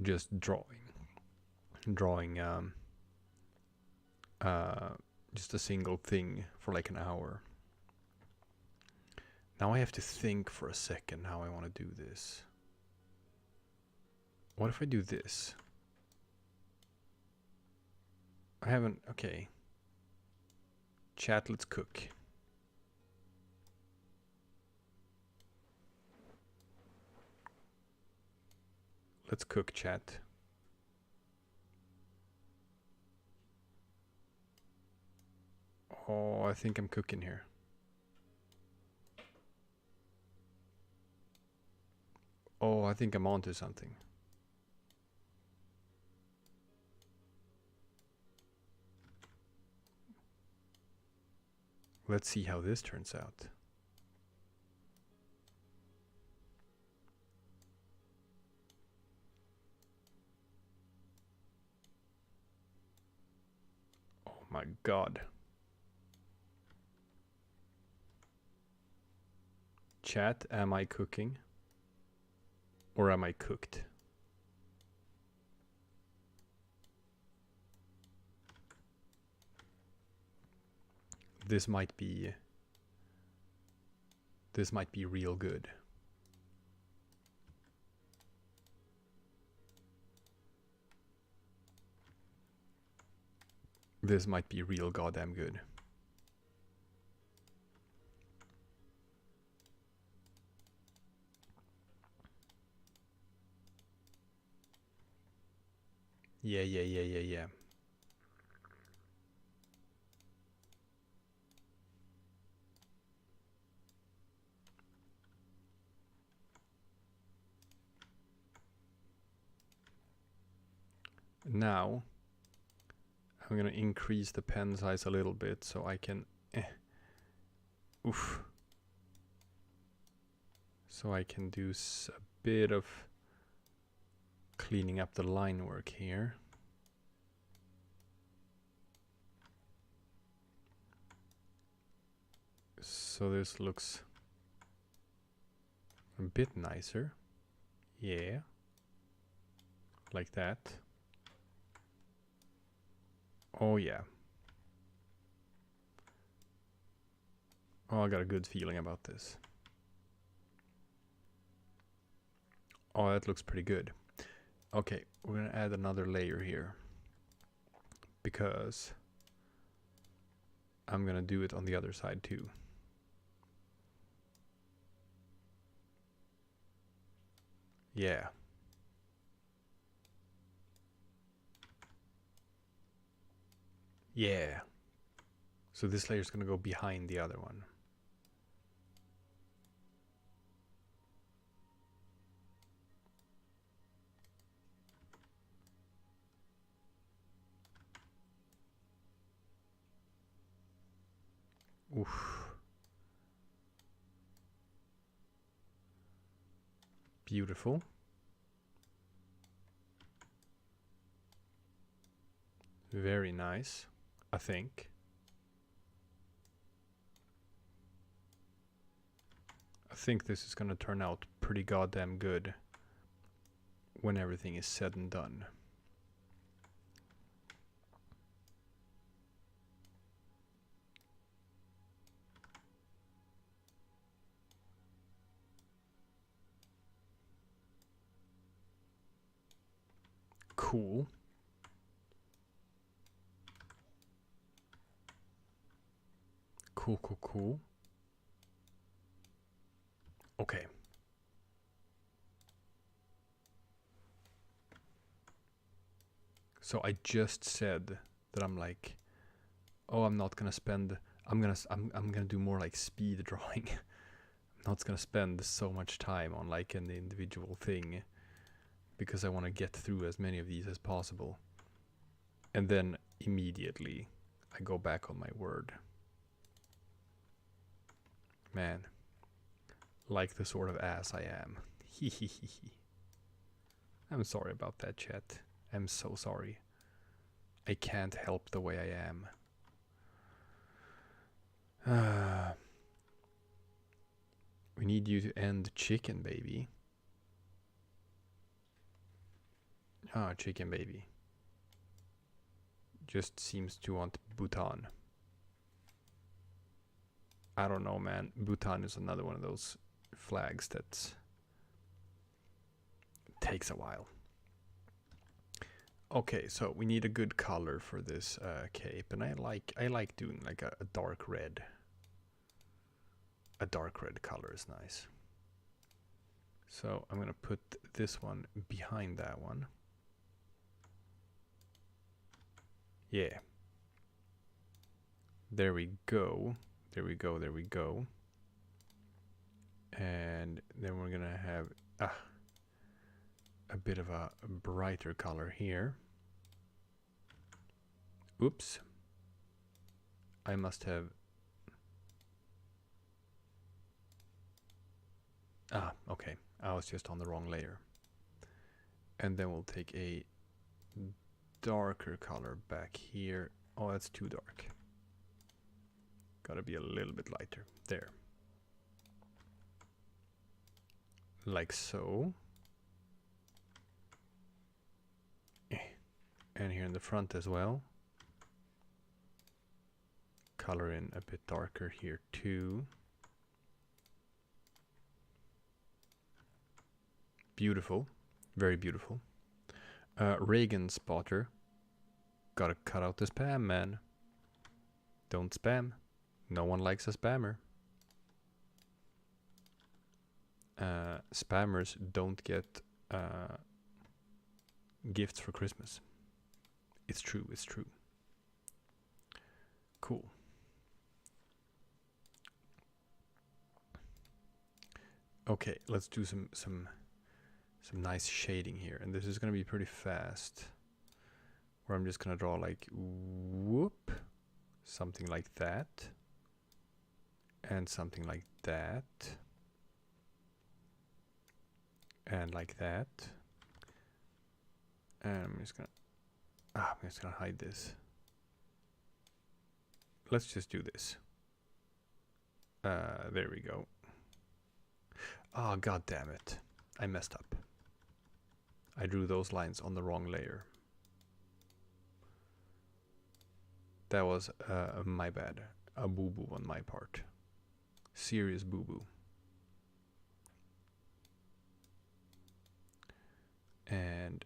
just drawing just a single thing for like an hour. Now I have to think for a second how I want to do this. What if I do this? I haven't... Okay. Chat, let's cook. Let's cook, chat. Oh, I think I'm cooking here. Oh, I think I'm onto something. Let's see how this turns out. Oh my god. Chat, am I cooking? Or am I cooked? This might be real good. This might be real goddamn good. Yeah. Now, I'm gonna increase the pen size a little bit so I can... Oof. So I can do a bit of cleaning up the line work here. So this looks a bit nicer. Yeah. Like that. Oh yeah. Oh, I got a good feeling about this. Oh, that looks pretty good. Okay, we're gonna add another layer here, because I'm gonna do it on the other side too. Yeah. Yeah. So this layer is gonna go behind the other one. Oof. Beautiful. Very nice, I think. I think this is gonna turn out pretty goddamn good when everything is said and done. Cool. Cool, cool, cool. Okay. So I just said that I'm like, oh, I'm not gonna spend. I'm gonna do more like speed drawing. I'm not gonna spend so much time on like an individual thing, because I want to get through as many of these as possible. And then immediately I go back on my word. Man, like the sort of ass I am. I'm sorry about that, chat. I'm so sorry. I can't help the way I am. We need you to end chicken, baby. Ah, chicken baby. Just seems to want Bhutan. I don't know, man. Bhutan is another one of those flags that takes a while. Okay, so we need a good color for this cape, and I like doing like a dark red. A dark red color is nice. So I'm gonna put this one behind that one. Yeah. There we go. There we go. There we go. And then we're gonna have a bit of a brighter color here. Oops. I must have... okay. I was just on the wrong layer. And then we'll take a darker color back here. Oh, that's too dark. Gotta be a little bit lighter. There. Like so. And here in the front as well. Color in a bit darker here too. Beautiful. Very beautiful. Reagan spotter. Gotta cut out the spam, man. Don't spam. No one likes a spammer. Spammers don't get gifts for Christmas. It's true, it's true. Cool. Okay, let's do some nice shading here, and this is gonna be pretty fast. Where I'm just gonna draw like whoop, something like that, and something like that, and like that, And I'm just gonna hide this. Let's just do this. There we go. Oh, god damn it. I messed up. I drew those lines on the wrong layer. That was my bad. A boo-boo on my part. Serious boo-boo. And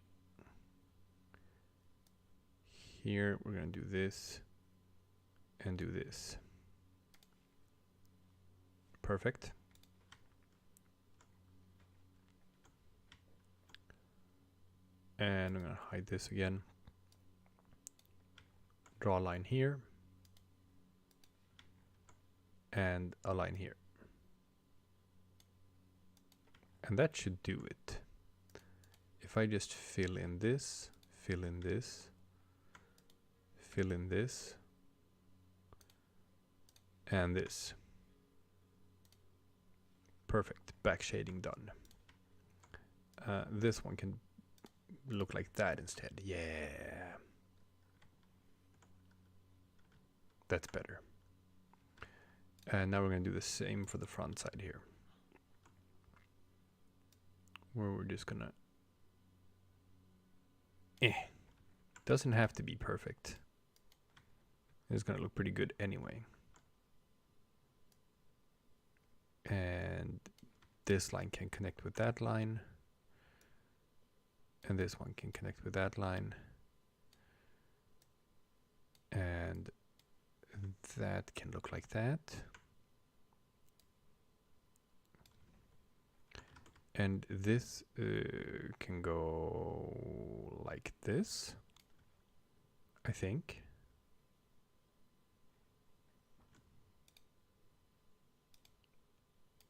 here we're gonna do this and do this. Perfect. And I'm gonna hide this again. Draw a line here. And a line here. And that should do it. If I just fill in this, fill in this, fill in this, and this. Perfect. Back shading done. This one can look like that instead. Yeah. That's better. And now we're going to do the same for the front side here. Where we're just going to... Doesn't have to be perfect. It's going to look pretty good anyway. And this line can connect with that line. And this one can connect with that line. And that can look like that. And this can go like this, I think.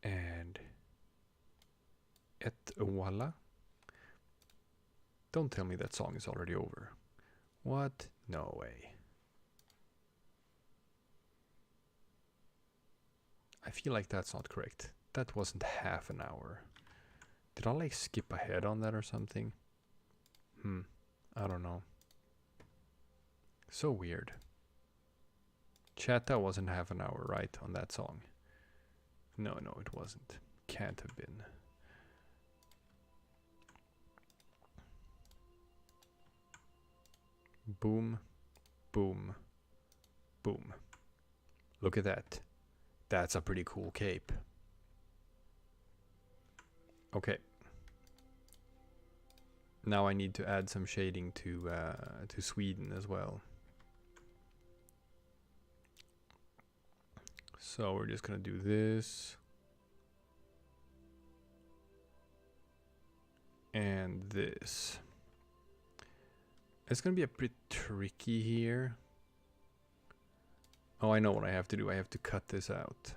And et voila. Don't tell me that song is already over. What? No way. I feel like that's not correct. That wasn't half an hour. Did I like skip ahead on that or something? I don't know. So weird. Chat, that wasn't half an hour, right, on that song? No, it wasn't. Can't have been. Boom, boom, boom. Look at that. That's a pretty cool cape. Okay. Now I need to add some shading to Sweden as well. So we're just gonna do this. And this. It's gonna be a bit tricky here. Oh, I know what I have to do. I have to cut this out.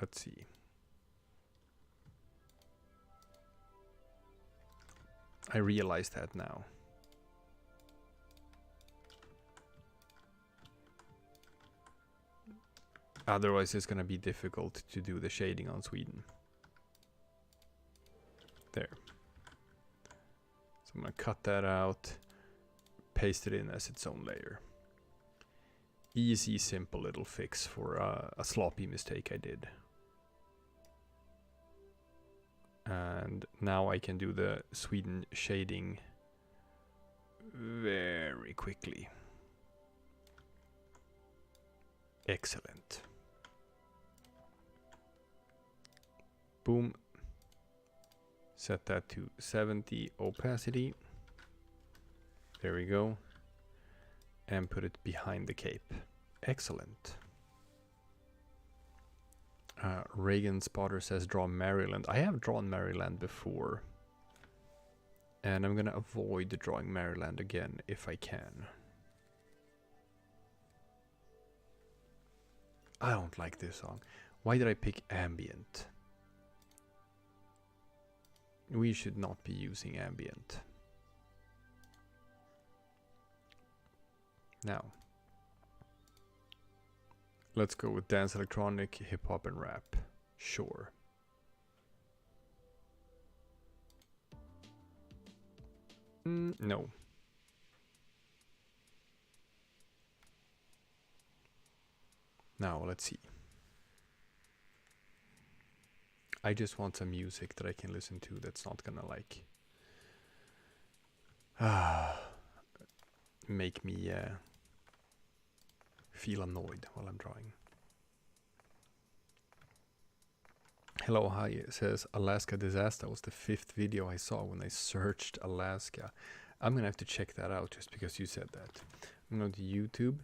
Let's see. I realize that now. Otherwise it's gonna be difficult to do the shading on Sweden. There. So I'm gonna cut that out, paste it in as its own layer. Easy, simple little fix for a sloppy mistake I did. And now I can do the Sweden shading very quickly. Excellent. Boom. Set that to 70 opacity. There we go. And put it behind the cape. Excellent. Reagan Spotter says draw Maryland. I have drawn Maryland before. And I'm gonna avoid drawing Maryland again if I can. I don't like this song. Why did I pick ambient? We should not be using ambient. Now, let's go with dance, electronic, hip hop, and rap. Sure. No. Now, let's see. I just want some music that I can listen to that's not gonna like make me feel annoyed while I'm drawing. Hello, hi, it says Alaska Disaster was the 5th video I saw when I searched Alaska. I'm gonna have to check that out just because you said that. I'm going to YouTube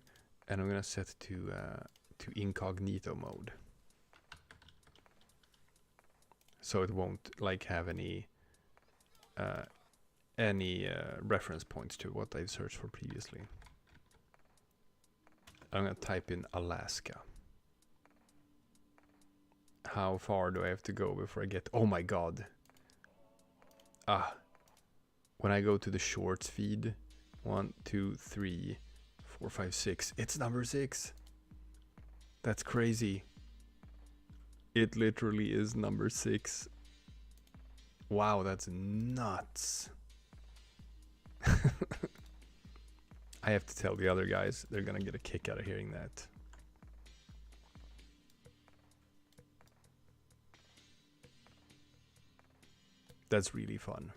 and I'm gonna set to incognito mode. So it won't like have any reference points to what I've searched for previously. I'm gonna type in Alaska. How far do I have to go before I get... Oh my god. When I go to the shorts feed, 1, 2, 3, 4, 5, 6. It's number 6. That's crazy. It literally is number 6. Wow, that's nuts. I have to tell the other guys, they're gonna get a kick out of hearing that. That's really fun.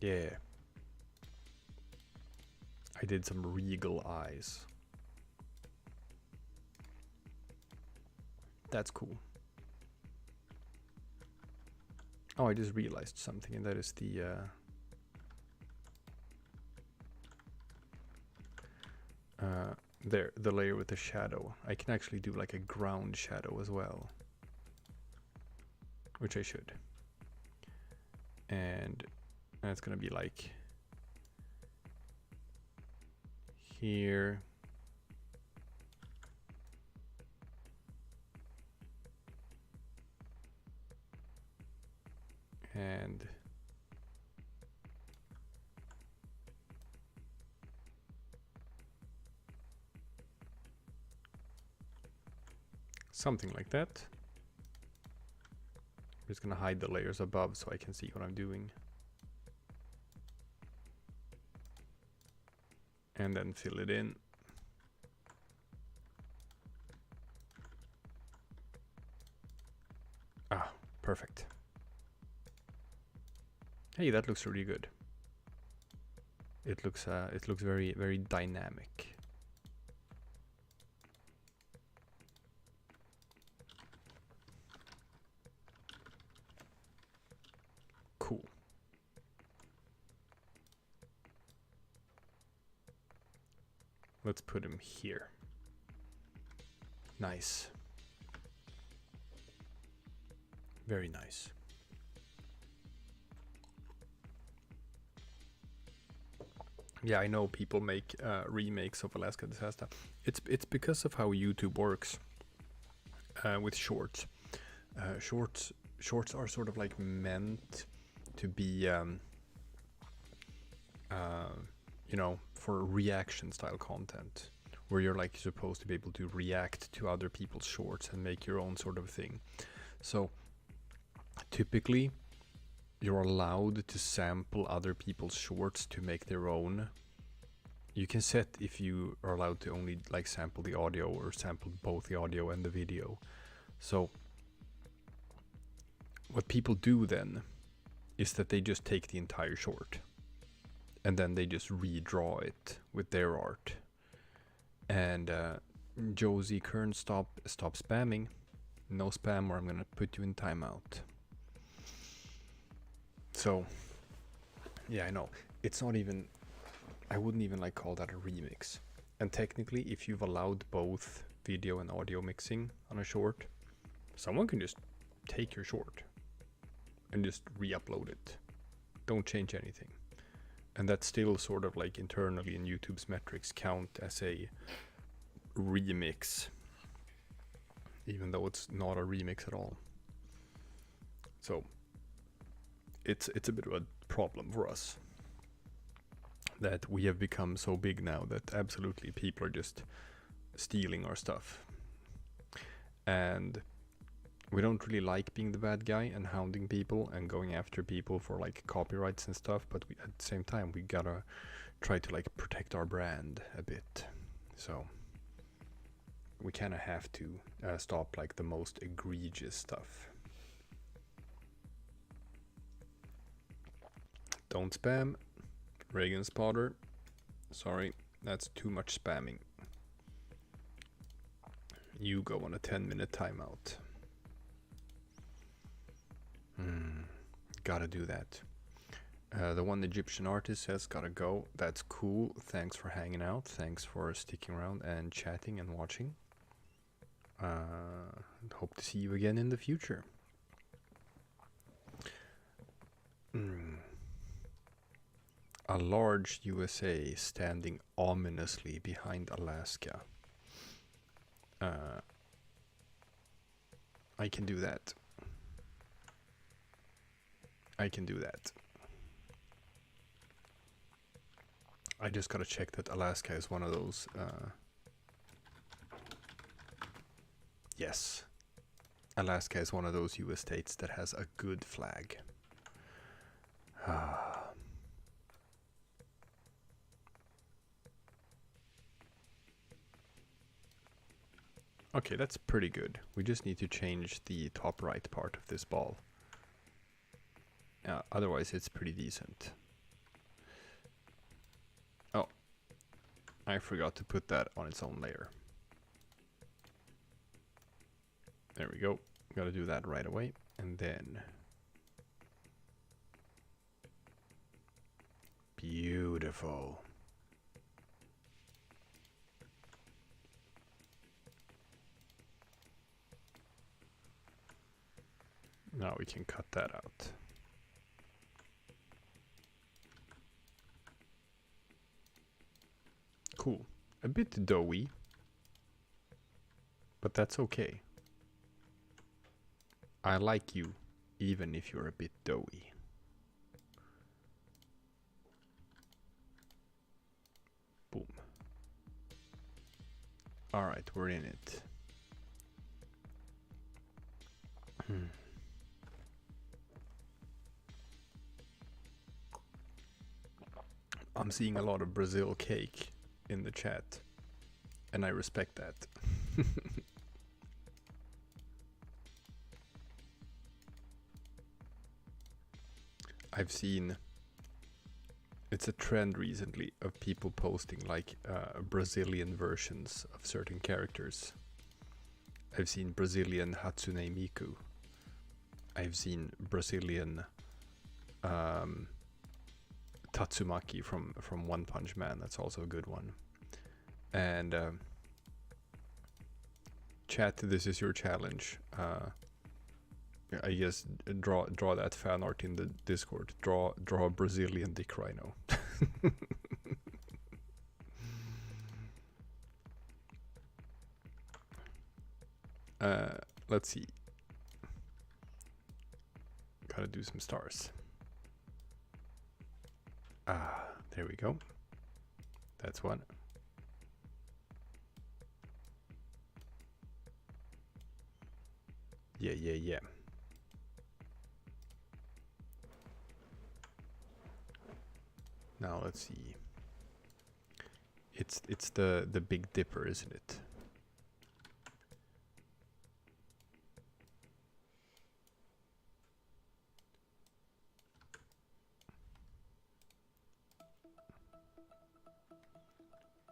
Yeah. I did some regal eyes. That's cool. Oh, I just realized something, and that is the there, the layer with the shadow. I can actually do like a ground shadow as well, which I should. And it's gonna be like here. And something like that. I'm just gonna hide the layers above so I can see what I'm doing. And then fill it in. Ah, perfect. Hey, that looks really good. It looks very, very dynamic. Cool. Let's put him here. Nice. Very nice. Yeah, I know people make remakes of Alaska Disaster. It's because of how YouTube works with shorts. Shorts are sort of like meant to be, you know, for reaction style content, where you're like supposed to be able to react to other people's shorts and make your own sort of thing. So typically you're allowed to sample other people's shorts to make their own. You can set if you are allowed to only like sample the audio or sample both the audio and the video. So what people do then is that they just take the entire short and then they just redraw it with their art. And Josie Kern, stop spamming. No spam or I'm gonna put you in timeout. So yeah, I know it's not even, I wouldn't even like call that a remix. And technically, if you've allowed both video and audio mixing on a short, someone can just take your short and just re-upload it. Don't change anything. And that's still sort of like internally in YouTube's metrics count as a remix, even though it's not a remix at all. So it's a bit of a problem for us that we have become so big now that absolutely people are just stealing our stuff. and we don't really like being the bad guy and hounding people and going after people for like copyrights and stuff, but at the same time we gotta try to like protect our brand a bit. So we kind of have to stop like the most egregious stuff. Don't spam. Reagan spotter. Sorry, that's too much spamming. You go on a 10-minute timeout. Gotta do that. The one Egyptian artist says gotta go. That's cool. Thanks for hanging out. Thanks for sticking around and chatting and watching. Hope to see you again in the future. A large USA standing ominously behind Alaska. I can do that. I can do that. I just gotta check that Alaska is one of those. Yes. Alaska is one of those US states that has a good flag. Okay, that's pretty good. We just need to change the top right part of this ball. Otherwise, it's pretty decent. Oh, I forgot to put that on its own layer. There we go. Gotta do that right away. And then... Beautiful. Now we can cut that out. Cool. A bit doughy, but that's okay. I like you, even if you're a bit doughy. Boom. Alright, we're in it. I'm seeing a lot of Brazil cake in the chat, and I respect that. I've seen, it's a trend recently of people posting like Brazilian versions of certain characters. I've seen Brazilian Hatsune Miku. I've seen Brazilian Tatsumaki from One Punch Man. That's also a good one. And chat, this is your challenge. I guess draw that fan art in the Discord. Draw a Brazilian Dick Rhino. Let's see. Gotta do some stars. There we go. That's one. Yeah. Now let's see. It's the Big Dipper, isn't it?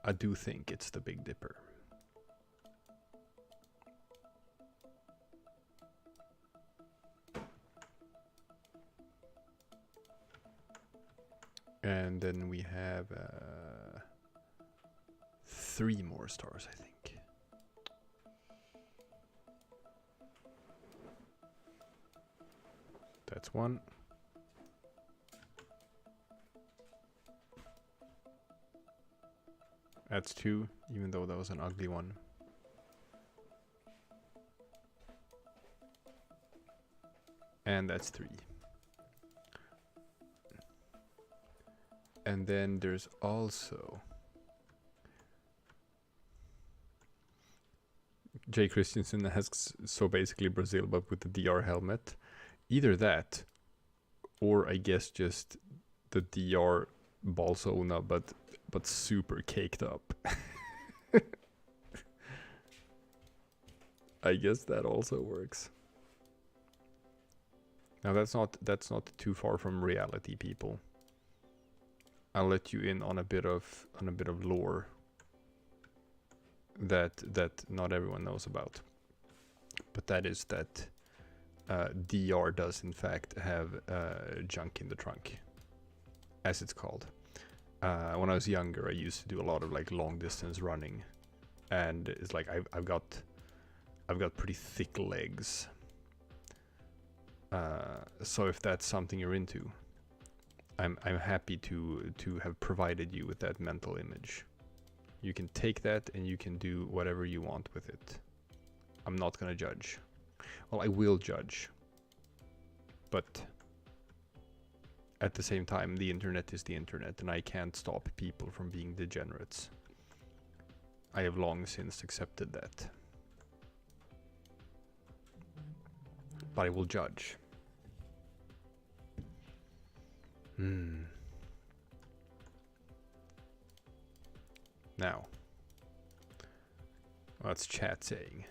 I do think it's the Big Dipper. And then we have 3 more stars, I think. That's one. That's 2, even though that was an ugly one. And that's 3. And then there's also Jay Christensen asks, so basically Brazil, but with the DR helmet. Either that, or I guess just the DR Bolsona, but super caked up. I guess that also works. Now that's not too far from reality, people. I'll let you in on a bit of lore that not everyone knows about. But that is that DR does in fact have junk in the trunk, as it's called. When I was younger, I used to do a lot of like long distance running, and it's like I've got pretty thick legs. So if that's something you're into, I'm happy to have provided you with that mental image. You can take that and you can do whatever you want with it. I'm not gonna judge. Well, I will judge, but at the same time, the internet is the internet, and I can't stop people from being degenerates. I have long since accepted that. But I will judge. Now, what's chat saying?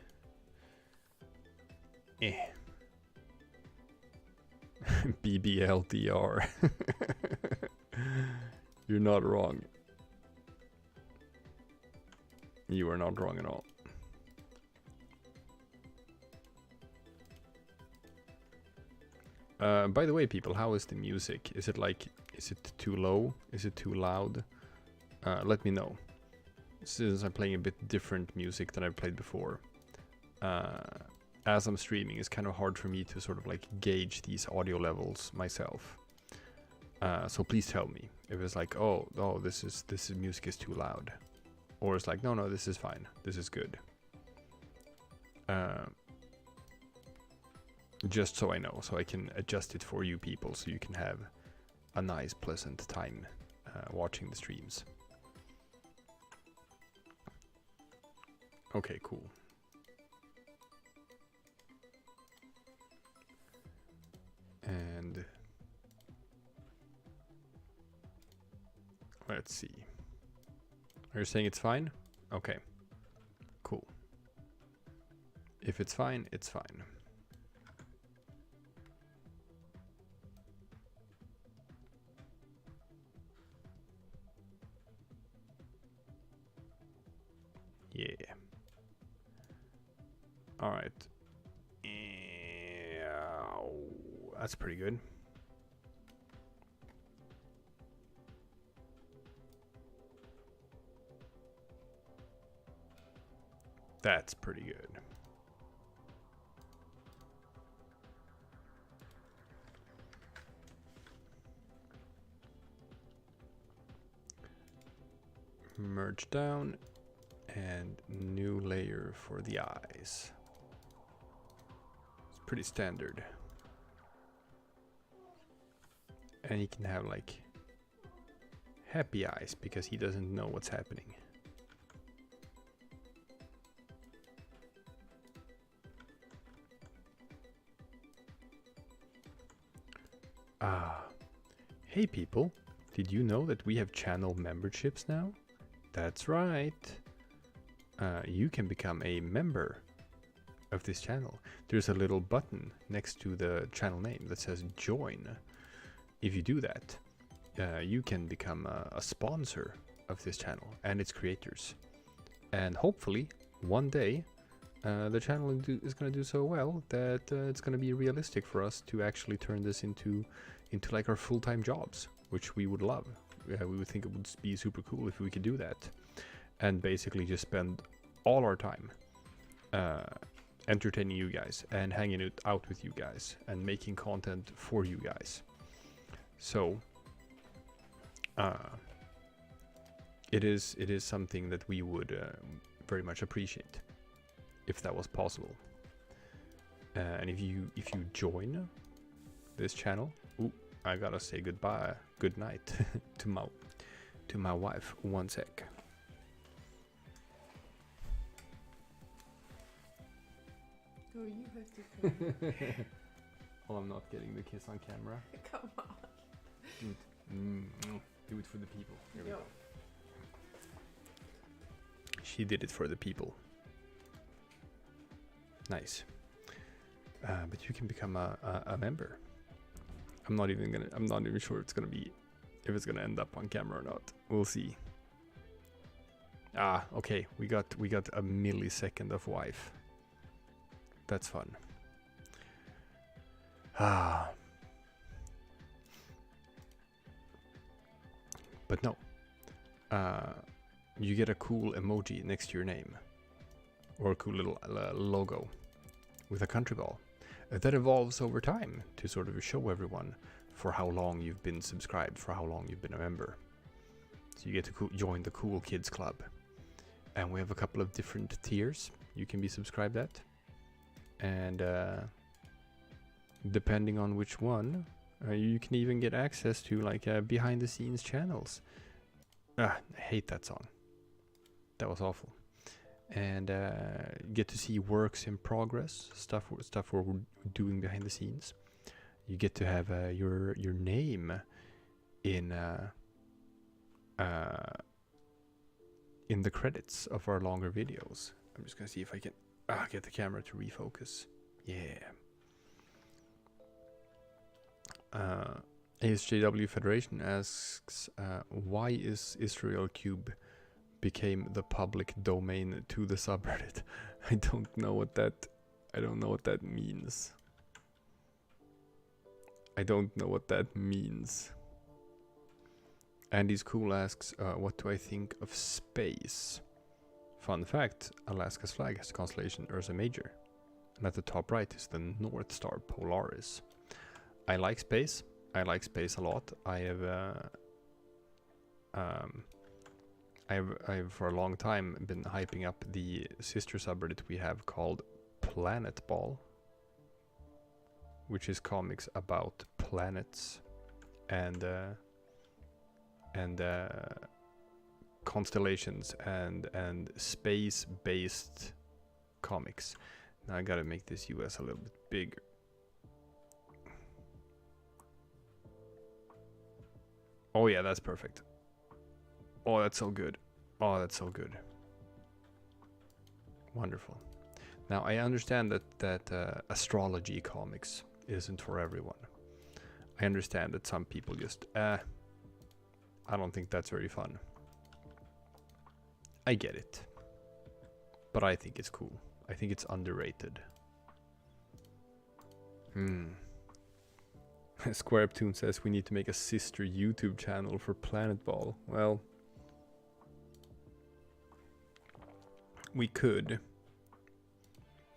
BBLDR. You're not wrong. You are not wrong at all. By the way, people, how is the music? Is it too low? Is it too loud? Let me know. Since I'm playing a bit different music than I've played before. As I'm streaming, it's kind of hard for me to sort of like gauge these audio levels myself. So please tell me if it's like, oh, this music is too loud, or it's like, no, this is fine, this is good. Just so I know, so I can adjust it for you people, so you can have a nice, pleasant time watching the streams. Okay, cool. And let's see. Are you saying it's fine? Okay, cool. If it's fine, it's fine. Yeah. All right. That's pretty good. That's pretty good. Merge down and new layer for the eyes. It's pretty standard. And he can have like happy eyes because he doesn't know what's happening. Hey people, did you know that we have channel memberships now? That's right. You can become a member of this channel. There's a little button next to the channel name that says join. If you do that, you can become a sponsor of this channel and its creators. And hopefully, one day, the channel is going to do so well that it's going to be realistic for us to actually turn this into like our full-time jobs, which we would love. We would think it would be super cool if we could do that. And basically just spend all our time entertaining you guys and hanging it out with you guys and making content for you guys. So it is something that we would very much appreciate if that was possible. And if you join this channel, I gotta say good night to my wife. 1 sec. No, you have to tell. Oh, I'm not getting the kiss on camera. Come on. Do it for the people. Here we Yo. go. She did it for the people. Nice. But you can become a member. I'm not even sure if it's gonna end up on camera or not. We'll see. Ah, okay. We got a millisecond of wife. That's fun. Ah. But no. You get a cool emoji next to your name. Or a cool little logo with a country ball. That evolves over time to sort of show everyone for how long you've been subscribed, for how long you've been a member. So you get to join the Cool Kids Club. And we have a couple of different tiers you can be subscribed at. And depending on which one, you can even get access to like behind the scenes channels. I hate that song. That was awful. And get to see works in progress, stuff we're doing behind the scenes. You get to have your name in the credits of our longer videos. I'm just gonna see if I can get the camera to refocus. Yeah. ASJW Federation asks, why is Israel Cube became the public domain to the subreddit? I don't know what that means. I don't know what that means. Andy's Cool asks, what do I think of space? Fun fact, Alaska's flag has the constellation Ursa Major. And at the top right is the North Star Polaris. I like space. I like space a lot. I've for a long time been hyping up the sister subreddit we have called Planetball, which is comics about planets and constellations and space-based comics. Now I gotta make this US a little bit bigger. Oh yeah, that's perfect. Oh, that's so good. Oh, that's so good. Wonderful. Now I understand that astrology comics isn't for everyone. I understand that some people just I don't think that's very fun. I get it. But I think it's cool. I think it's underrated. Squareptune says we need to make a sister YouTube channel for Planetball. Well, we could.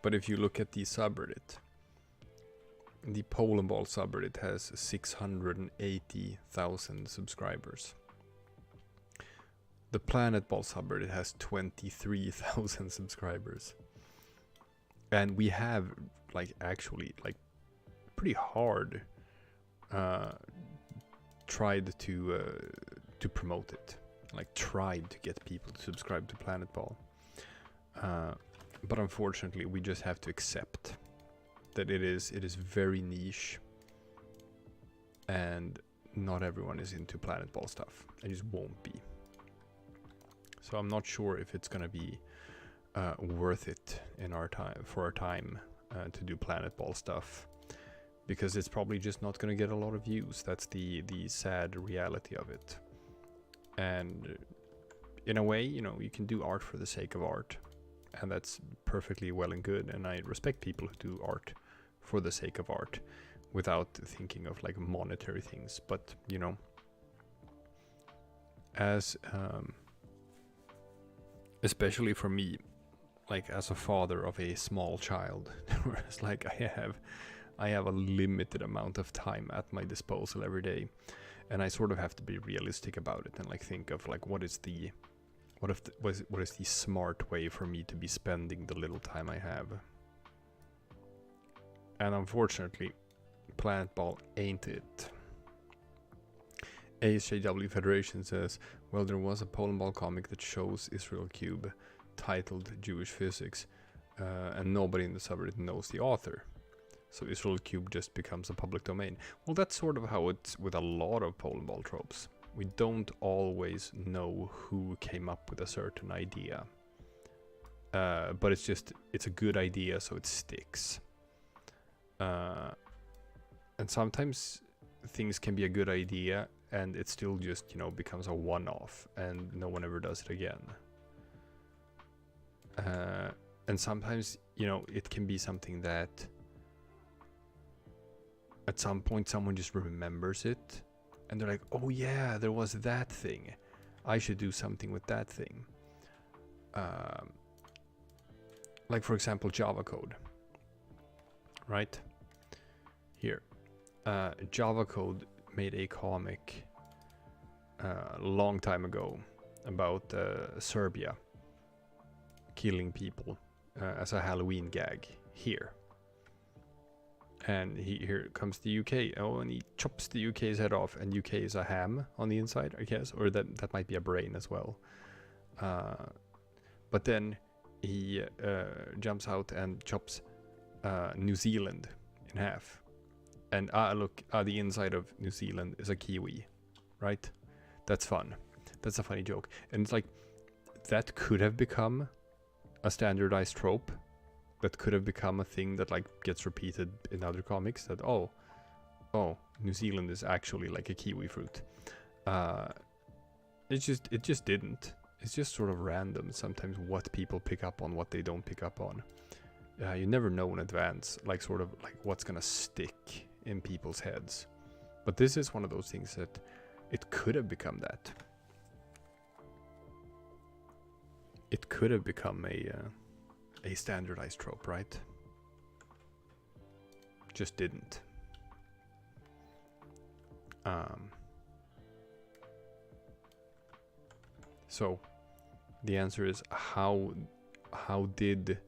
But if you look at the subreddit, the Polandball subreddit has 680,000 subscribers. The Planetball subreddit has 23,000 subscribers. And we have actually pretty hard tried to promote it. Tried to get people to subscribe to Planetball. But unfortunately we just have to accept that it is very niche and not everyone is into Planetball stuff. It just won't be. So I'm not sure if it's gonna be worth it in our time to do Planetball stuff, because it's probably just not gonna get a lot of views. That's the sad reality of it. And in a way, you can do art for the sake of art, and that's perfectly well and good, and I respect people who do art for the sake of art without thinking of monetary things. But as especially for me, as a father of a small child, whereas I have a limited amount of time at my disposal every day, and I sort of have to be realistic about it and think of what is the smart way for me to be spending the little time I have. And unfortunately, Planetball ain't it. ASJW Federation says, well, there was a Polandball comic that shows Israel Cube titled Jewish Physics. and nobody in the subreddit knows the author. So Israel Cube just becomes a public domain. Well, that's sort of how it's with a lot of Polandball tropes. We don't always know who came up with a certain idea. But it's a good idea, so it sticks. And sometimes things can be a good idea, and it still just, becomes a one-off, and no one ever does it again. And sometimes, it can be something that at some point someone just remembers it, and they're like, oh yeah, there was that thing. I should do something with that thing. Like, for example, Java code. Right? Here. Java code made a comic a long time ago about Serbia killing people as a Halloween gag here. And here comes the UK. Oh, and he chops the UK's head off, and UK is a ham on the inside, I guess, or that might be a brain as well. But then he jumps out and chops New Zealand in half. And look, the inside of New Zealand is a kiwi, right? That's fun. That's a funny joke. And it's like, that could have become a standardized trope. That could have become a thing that like gets repeated in other comics. That oh, New Zealand is actually like a kiwi fruit. It just didn't. It's just sort of random sometimes what people pick up on, what they don't pick up on. You never know in advance, like sort of like what's gonna stick in people's heads. But this is one of those things that it could have become that. It could have become a standardized trope, right? Just didn't. So the answer is how did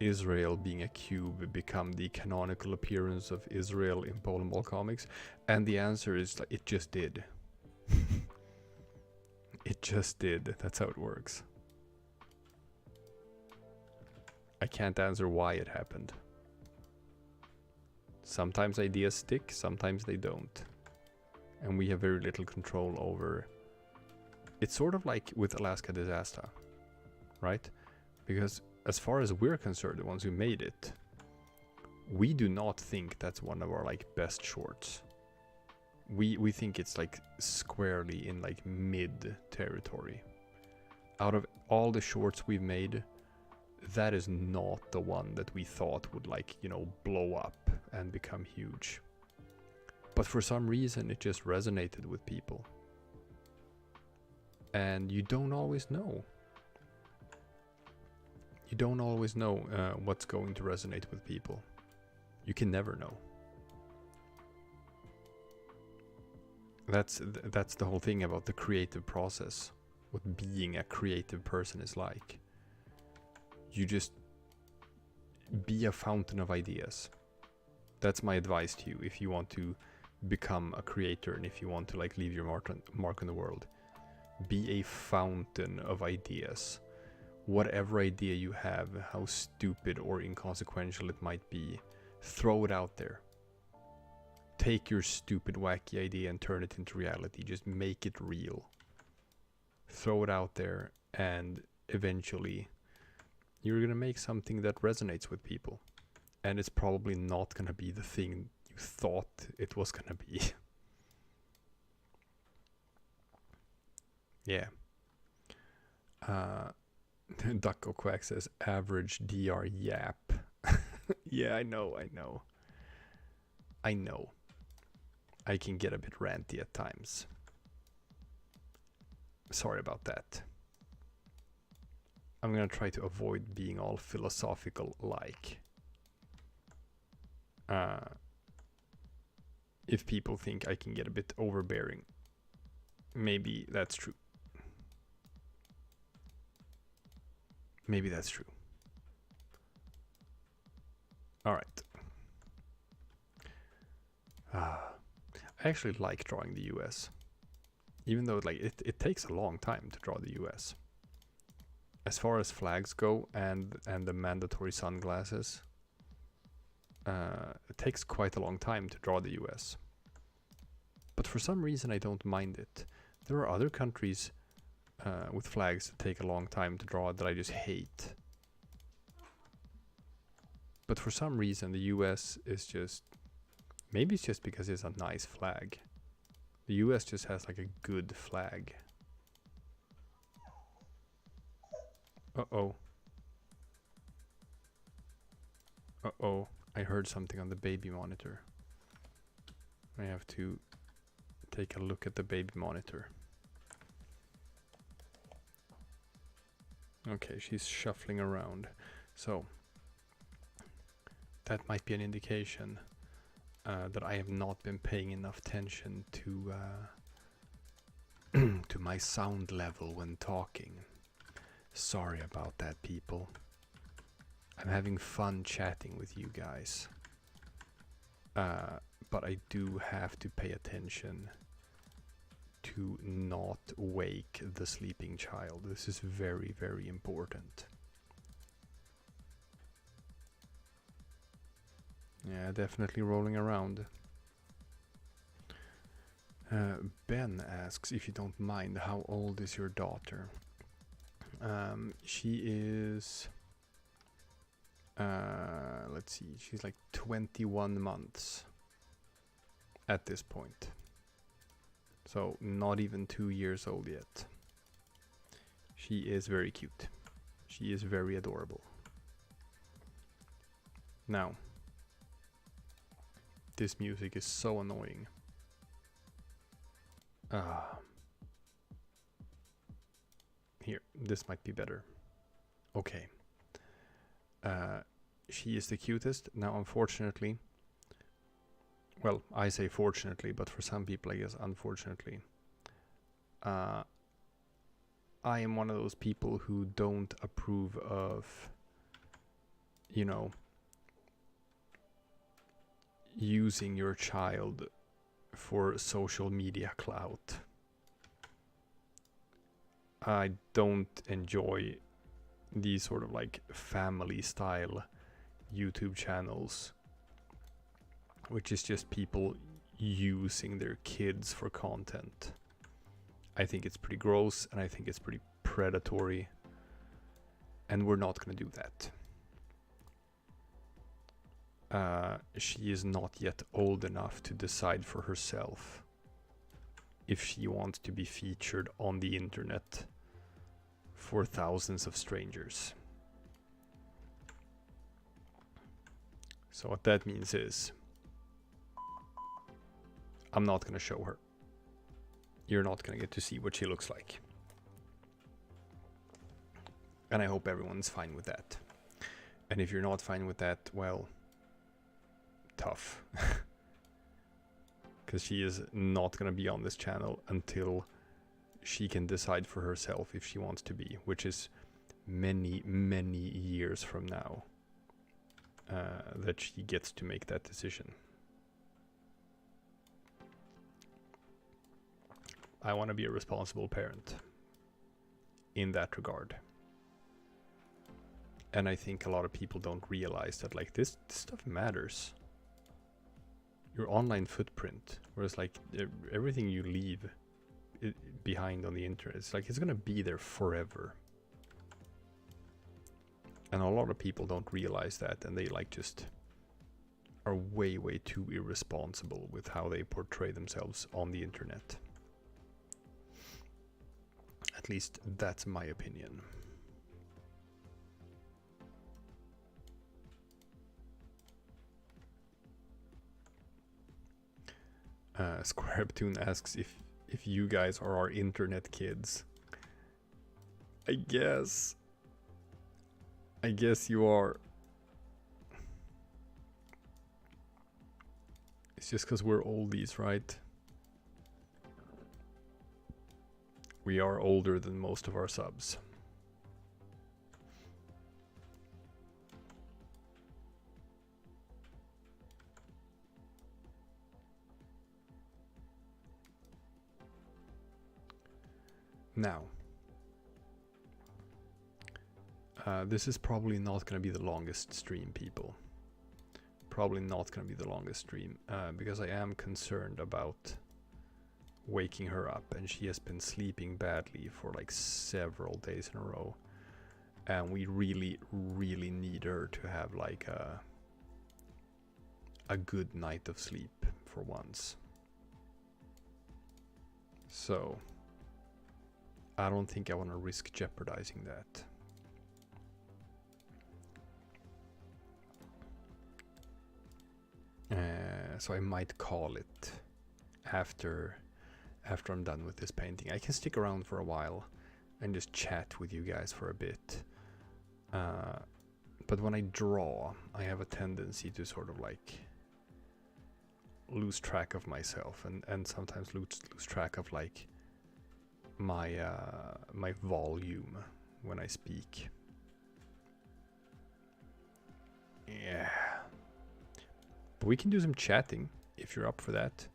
Israel being a cube become the canonical appearance of Israel in Polandball comics? And the answer is like, it just did. It just did. That's how it works. I can't answer why it happened. Sometimes ideas stick, sometimes they don't. And we have very little control over. It's sort of like with Alaska Disaster, right? Because as far as we're concerned, the ones who made it, we do not think that's one of our like best shorts. We think it's like squarely in like mid territory. Out of all the shorts we've made, that is not the one that we thought would like, blow up and become huge. But for some reason it just resonated with people. And you don't always know. You don't always know what's going to resonate with people. You can never know. That's the whole thing about the creative process. What being a creative person is like. You just be a fountain of ideas. That's my advice to you if you want to become a creator and if you want to like leave your mark on the world. Be a fountain of ideas. Whatever idea you have, how stupid or inconsequential it might be, throw it out there. Take your stupid, wacky idea and turn it into reality. Just make it real. Throw it out there, and eventually you're gonna make something that resonates with people. And it's probably not gonna be the thing you thought it was gonna be. Yeah. Ducko Quack says average DR yap. Yeah, I know. I can get a bit ranty at times. Sorry about that. I'm gonna try to avoid being all philosophical like. If people think I can get a bit overbearing, maybe that's true. Maybe that's true. All right. I actually like drawing the US. Even though like it takes a long time to draw the US. as far as flags go and the mandatory sunglasses, it takes quite a long time to draw the US. But for some reason I don't mind it. There are other countries with flags that take a long time to draw that I just hate. But for some reason the US is just... Maybe it's just because it's a nice flag. The US just has like a good flag. Uh-oh. Uh-oh. I heard something on the baby monitor. I have to take a look at the baby monitor. Okay, she's shuffling around. So, that might be an indication that I have not been paying enough attention to to my sound level when talking. Sorry about that, people. I'm having fun chatting with you guys. But I do have to pay attention to not wake the sleeping child. This is very, very important. Yeah, definitely rolling around. Ben asks, if you don't mind, how old is your daughter? She is... let's see, she's like 21 months at this point. So not even 2 years old yet. She is very cute. She is very adorable. Now, this music is so annoying. Here, this might be better. Okay. She is the cutest. Now, unfortunately, well, I say fortunately, but for some people, I guess unfortunately, I am one of those people who don't approve of, you know, using your child for social media clout. I don't enjoy these sort of like family style YouTube channels, which is just people using their kids for content. I think it's pretty gross and I think it's pretty predatory, and we're not going to do that. She is not yet old enough to decide for herself if she wants to be featured on the internet for thousands of strangers. So what that means is, I'm not going to show her. You're not going to get to see what she looks like. And I hope everyone's fine with that. And if you're not fine with that, well, tough. Because she is not going to be on this channel until she can decide for herself if she wants to be, which is many, many years from now, that she gets to make that decision. I want to be a responsible parent in that regard. And I think a lot of people don't realize that, like, this stuff matters. Your online footprint, whereas like everything you leave behind on the internet, it's like it's gonna be there forever. And a lot of people don't realize that, and they like just are way, way too irresponsible with how they portray themselves on the internet. At least that's my opinion. Squareptune asks if you guys are our internet kids. I guess you are. It's just because we're oldies, right? We are older than most of our subs. Now, This is probably not going to be the longest stream, people. Probably not going to be the longest stream, because I am concerned about waking her up, and she has been sleeping badly for like several days in a row, and we really need her to have like a good night of sleep for once. So I don't think I want to risk jeopardizing that. So I might call it after I'm done with this painting. I can stick around for a while and just chat with you guys for a bit. But when I draw, I have a tendency to sort of like lose track of myself, and sometimes lose track of like my my volume when I speak. Yeah. But we can do some chatting if you're up for that.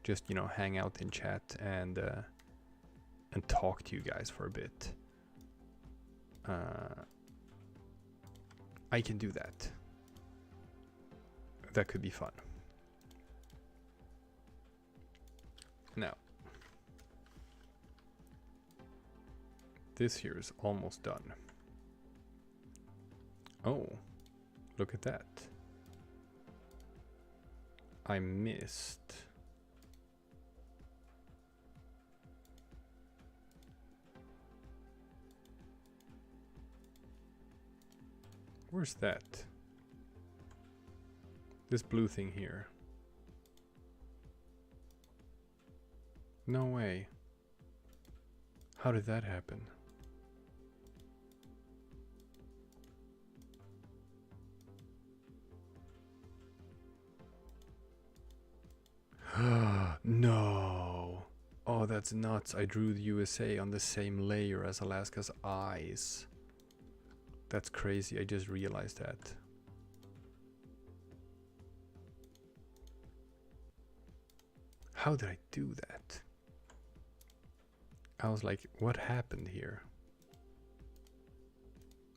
Just, you know, hang out in chat and talk to you guys for a bit. I can do that. That could be fun. Now, this here is almost done. Oh, look at that. I missed. Where's that? This blue thing here. No way. How did that happen? No. Oh, that's nuts. I drew the USA on the same layer as Alaska's eyes. That's crazy. I just realized that. How did I do that? I was like, what happened here?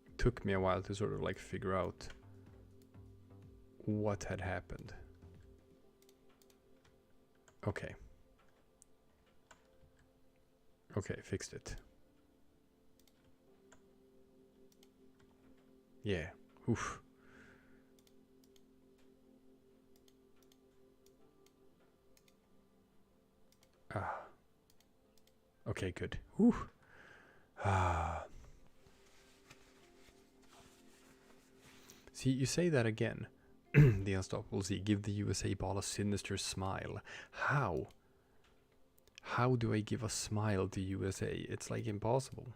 It took me a while to sort of like figure out what had happened. Okay. Okay, fixed it. Yeah. Oof. Ah. Okay, good. Whew. Ah. See, you say that again. The Unstoppable Z. Give the USA ball a sinister smile. How? How do I give a smile to USA? It's like impossible.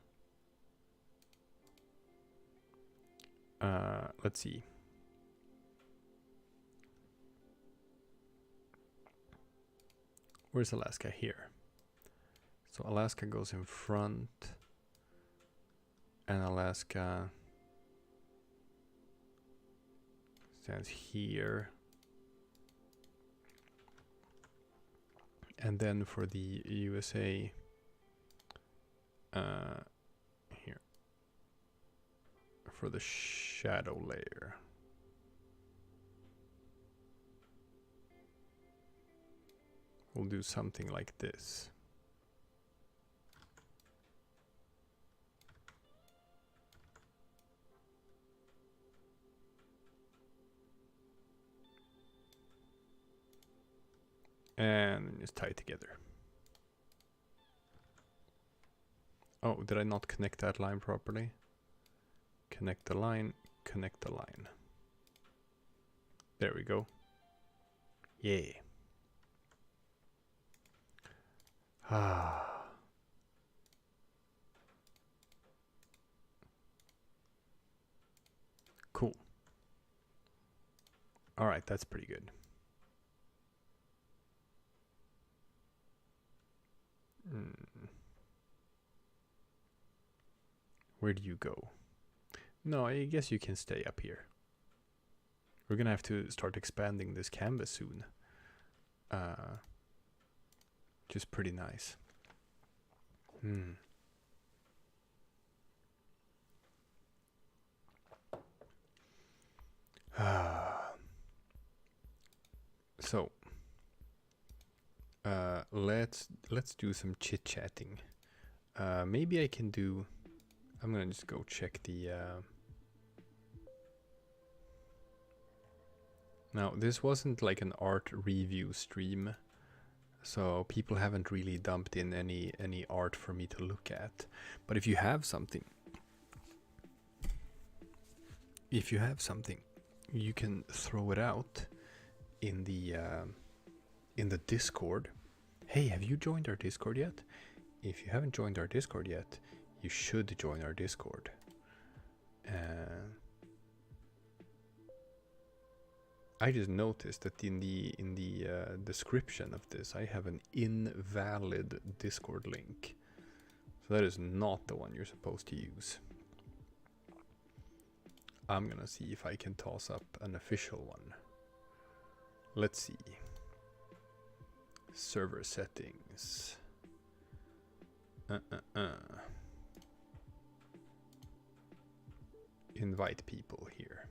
Let's see. Where's Alaska? Here. So Alaska goes in front, and Alaska stands here. And then for the USA, here, for the shadow layer. We'll do something like this. And just tie it together. Oh, did I not connect that line properly? Connect the line, connect the line. There we go. Yeah. Ah. Cool. All right, that's pretty good. Where do you go? No, I guess you can stay up here. We're gonna have to start expanding this canvas soon. Which is pretty nice. So let's do some chit chatting. Maybe I can do. I'm gonna just go check the. Now this wasn't like an art review stream, so people haven't really dumped in any art for me to look at. But if you have something, you can throw it out in the Discord. Hey, have you joined our Discord yet? If you haven't joined our Discord yet, you should join our Discord. I just noticed that in the description of this, I have an invalid Discord link. So that is not the one you're supposed to use. I'm gonna see if I can toss up an official one. Let's see. Server settings. Invite people here.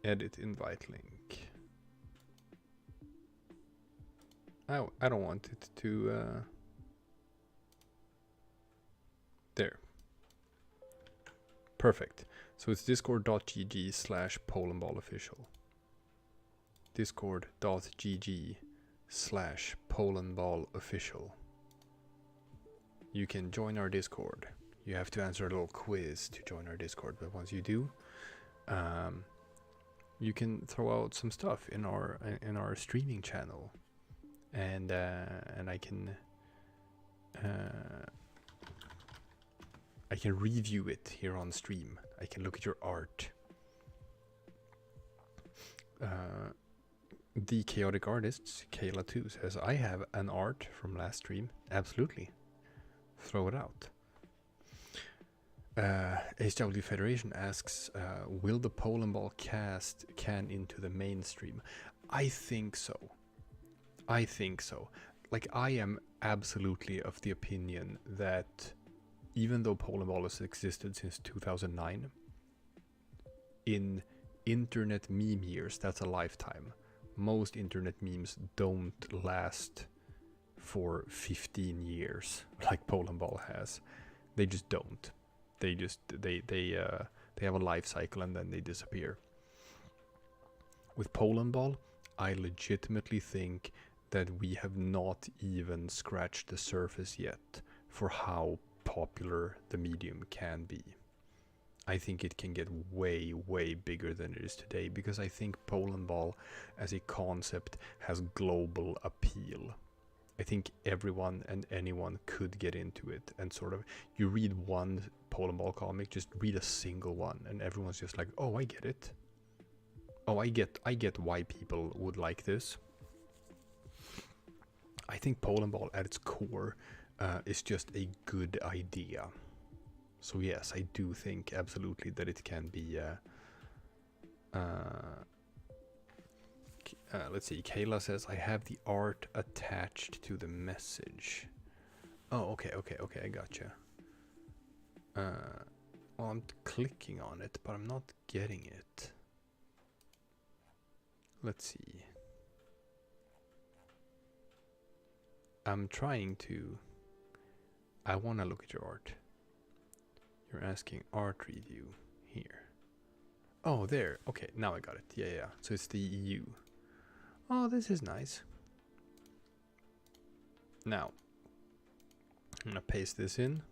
Edit invite link. I don't want it to there. Perfect. So it's discord.gg/Polandball official. Discord.gg/Polandball official. You can join our Discord. You have to answer a little quiz to join our Discord, but once you do, you can throw out some stuff in our streaming channel, and I can review it here on stream. I can look at your art. The Chaotic Artists, Kayla2, says, I have an art from last stream. Absolutely. Throw it out. HW Federation asks, will the Polandball cast can into the mainstream? I think so. Like, I am absolutely of the opinion that even though Polandball has existed since 2009, in internet meme years, that's a lifetime. Most internet memes don't last for 15 years like Polandball has. They just don't. They have a life cycle and then they disappear. With Polandball, I legitimately think that we have not even scratched the surface yet for how popular the medium can be. I think it can get way, way bigger than it is today, because I think Polandball as a concept has global appeal. I think everyone and anyone could get into it, and sort of, you read one Polandball comic, just read a single one, and everyone's just like, oh, I get it. Oh, I get why people would like this. I think Polandball at its core is just a good idea. So yes, I do think absolutely that it can be. Let's see. Kayla says, I have the art attached to the message. Oh, okay, I gotcha. Well, I'm clicking on it, but I'm not getting it. Let's see. I'm trying to. I want to look at your art. You're asking art review here. Oh, there. Okay, now I got it. Yeah. So it's the EU. Oh, this is nice. Now, I'm gonna paste this in.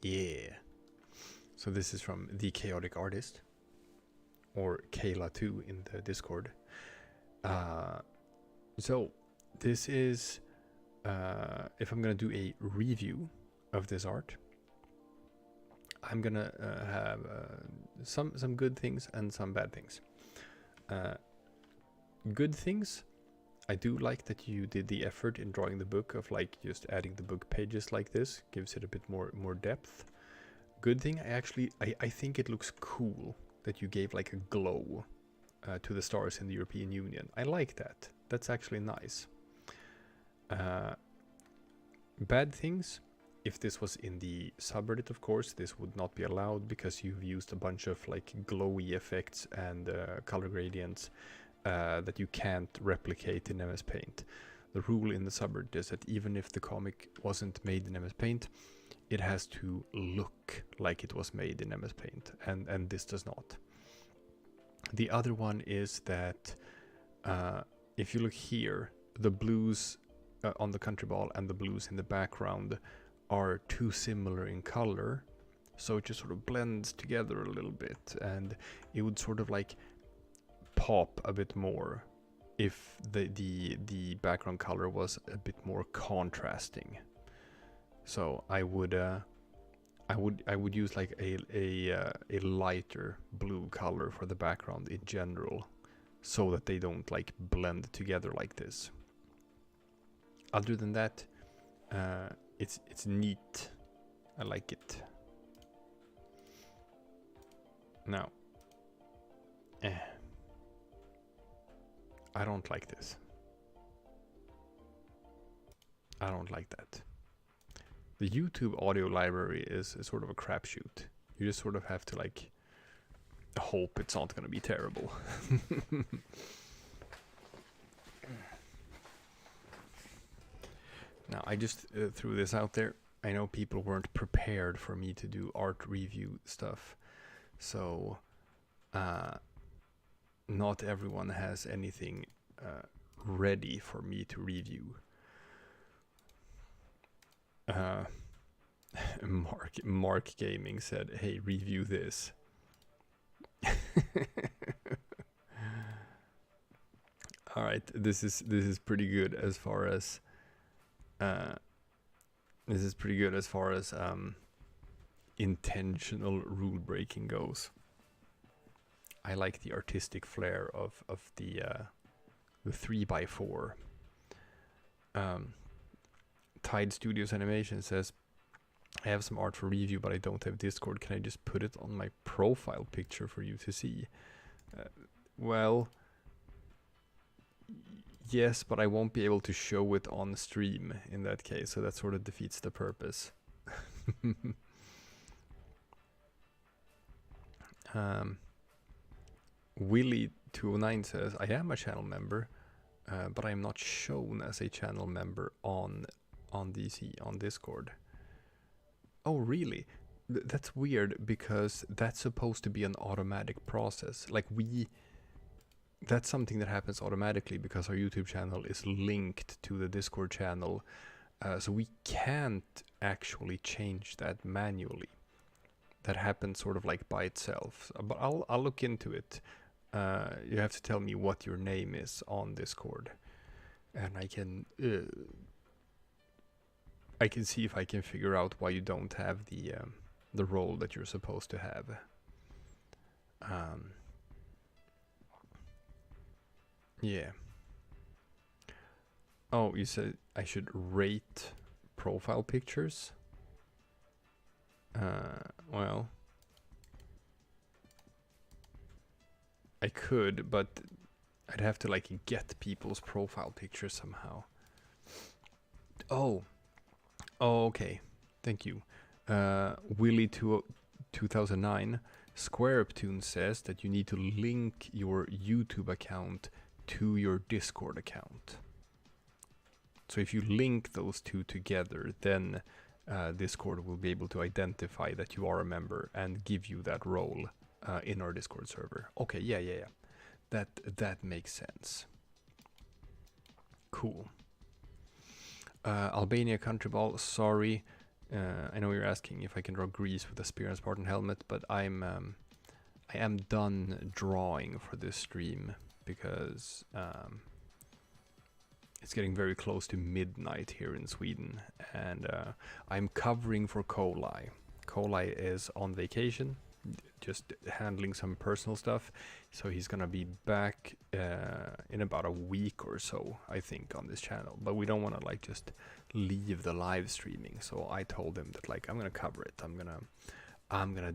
Yeah. So this is from the Chaotic Artist, or Kayla2 in the Discord. So this is, if I'm gonna do a review of this art, I'm gonna have some good things and some bad things. Good things, I do like that you did the effort in drawing the book of like just adding the book pages like this, gives it a bit more depth. Good thing, I think it looks cool that you gave like a glow to the stars in the European Union. I like that. That's actually nice. Bad things if this was in the subreddit, of course, this would not be allowed because you've used a bunch of like glowy effects and color gradients that you can't replicate in MS Paint. The rule in the subreddit is that even if the comic wasn't made in MS Paint, it has to look like it was made in MS Paint, and this does not. The other one is that if you look here, the blues on the country ball and the blues in the background are too similar in color, so it just sort of blends together a little bit, and it would sort of like pop a bit more if the background color was a bit more contrasting. So I would use like a lighter blue color for the background in general, so that they don't like blend together like this. Other than that, it's neat. I like it. Now, I don't like this. I don't like that. The YouTube audio library is sort of a crapshoot. You just sort of have to like hope it's not gonna be terrible. Now, I just threw this out there. I know people weren't prepared for me to do art review stuff, so not everyone has anything ready for me to review. Mark Gaming said, "Hey, review this." All right, this is pretty good as far as intentional rule breaking goes. I like the artistic flair of the 3x4. Tide Studios Animation says, "I have some art for review, but I don't have Discord. Can I just put it on my profile picture for you to see?" Well, yes, but I won't be able to show it on stream in that case, so that sort of defeats the purpose. Willie209 says, "I am a channel member, but I am not shown as a channel member on Discord." Oh, really? That's weird, because that's supposed to be an automatic process. Like that's something that happens automatically because our YouTube channel is linked to the Discord channel, so we can't actually change that manually. That happens sort of like by itself. But I'll look into it. You have to tell me what your name is on Discord, and I can see if I can figure out why you don't have the role that you're supposed to have. Yeah. Oh, you said I should rate profile pictures? Well, I could, but I'd have to like get people's profile pictures somehow. Oh, okay. Thank you. Willie2009, Squareptune says that you need to link your YouTube account to your Discord account. So if you link those two together, then Discord will be able to identify that you are a member and give you that role in our Discord server. Okay, yeah. That makes sense. Cool. Albania Countryball, sorry. I know you're asking if I can draw Grease with a spear and Spartan helmet, but I am done drawing for this stream because it's getting very close to midnight here in Sweden, and I'm covering for Kolai. Kolai is on vacation, just handling some personal stuff, so he's gonna be back in about a week or so, I think, on this channel. But we don't want to like just leave the live streaming, so I told him that like I'm gonna cover it. I'm gonna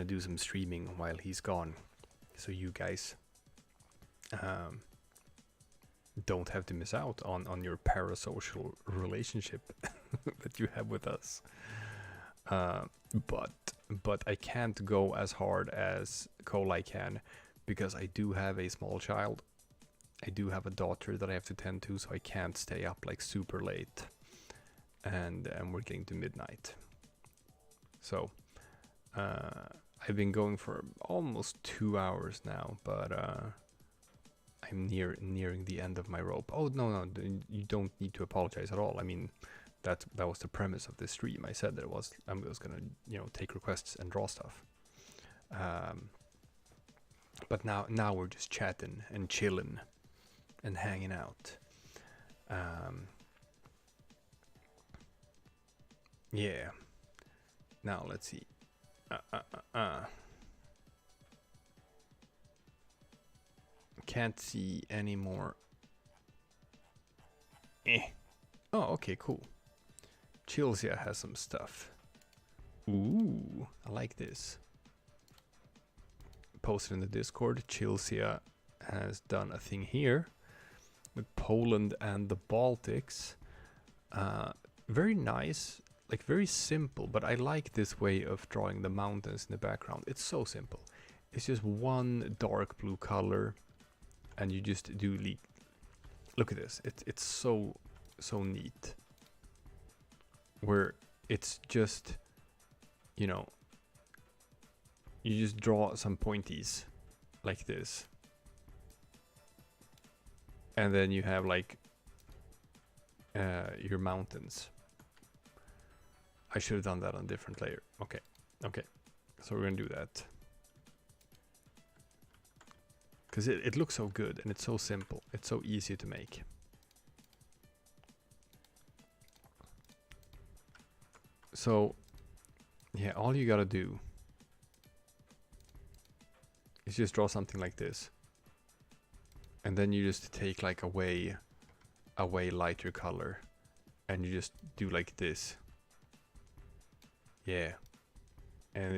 do some streaming while he's gone, so you guys don't have to miss out on your parasocial relationship. that you have with us. But I can't go as hard as Cole can, because I do have a small child. I do have a daughter that I have to tend to, so I can't stay up like super late and we're getting to midnight. So I've been going for almost 2 hours now, but I'm nearing the end of my rope. Oh no, you don't need to apologize at all. I mean, that was the premise of this stream. I said that I was gonna, you know, take requests and draw stuff. But now we're just chatting and chilling and hanging out. Yeah. Now let's see. Can't see any more. Oh, okay, cool. Chilsia has some stuff. Ooh, I like this. Posted in the Discord. Chilsia has done a thing here with Poland and the Baltics. Very nice, like very simple, but I like this way of drawing the mountains in the background. It's so simple. It's just one dark blue color, and you just do look at this. It's so neat. Where it's just, you know, you just draw some pointies like this, and then you have like your mountains. I should have done that on a different layer. Okay, so we're gonna do that because it looks so good and it's so simple. It's so easy to make. So yeah, all you gotta do is just draw something like this, and then you just take like a way lighter color, and you just do like this. Yeah, and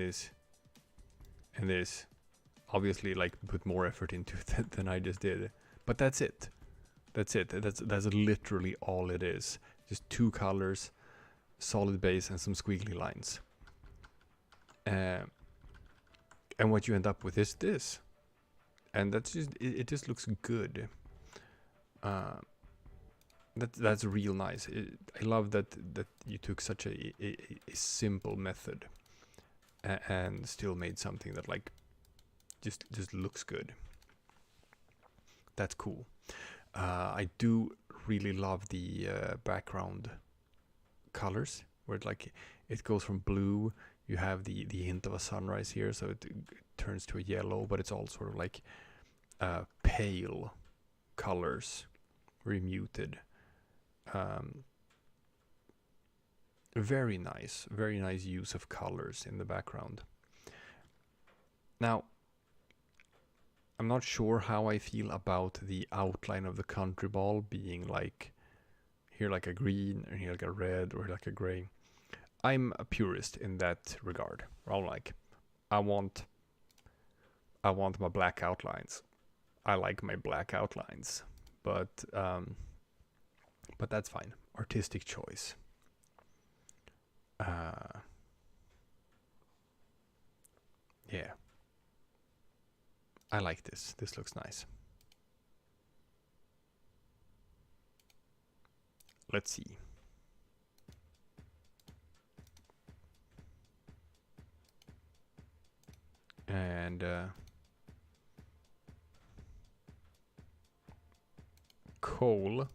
this obviously like put more effort into it than I just did, but that's it. That's literally all it is. Just 2 colors, solid base, and some squiggly lines. And what you end up with is this, and that's just it just looks good. That's real nice. I love that you took such a simple method and still made something that like just looks good. That's cool. I do really love the background colors, where it goes from blue. You have the hint of a sunrise here, so it turns to a yellow, but it's all sort of like pale colors, very muted. Very nice use of colors in the background. Now, I'm not sure how I feel about the outline of the country ball being like here like a green, and here like a red, or like a gray. I'm a purist in that regard. I'm like, I want my black outlines. I like my black outlines, but that's fine. Artistic choice. Yeah. I like this. This looks nice. Let's see. And Cole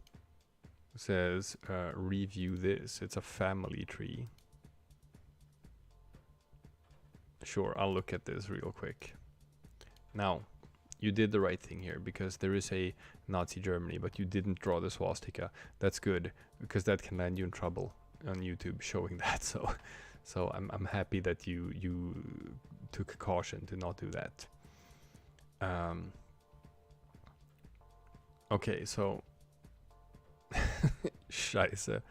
says, review this. It's a family tree. Sure, I'll look at this real quick. Now, you did the right thing here, because there is a Nazi Germany, but you didn't draw the swastika. That's good, because that can land you in trouble on YouTube showing that. So I'm happy that you took caution to not do that. Okay, so Scheiße,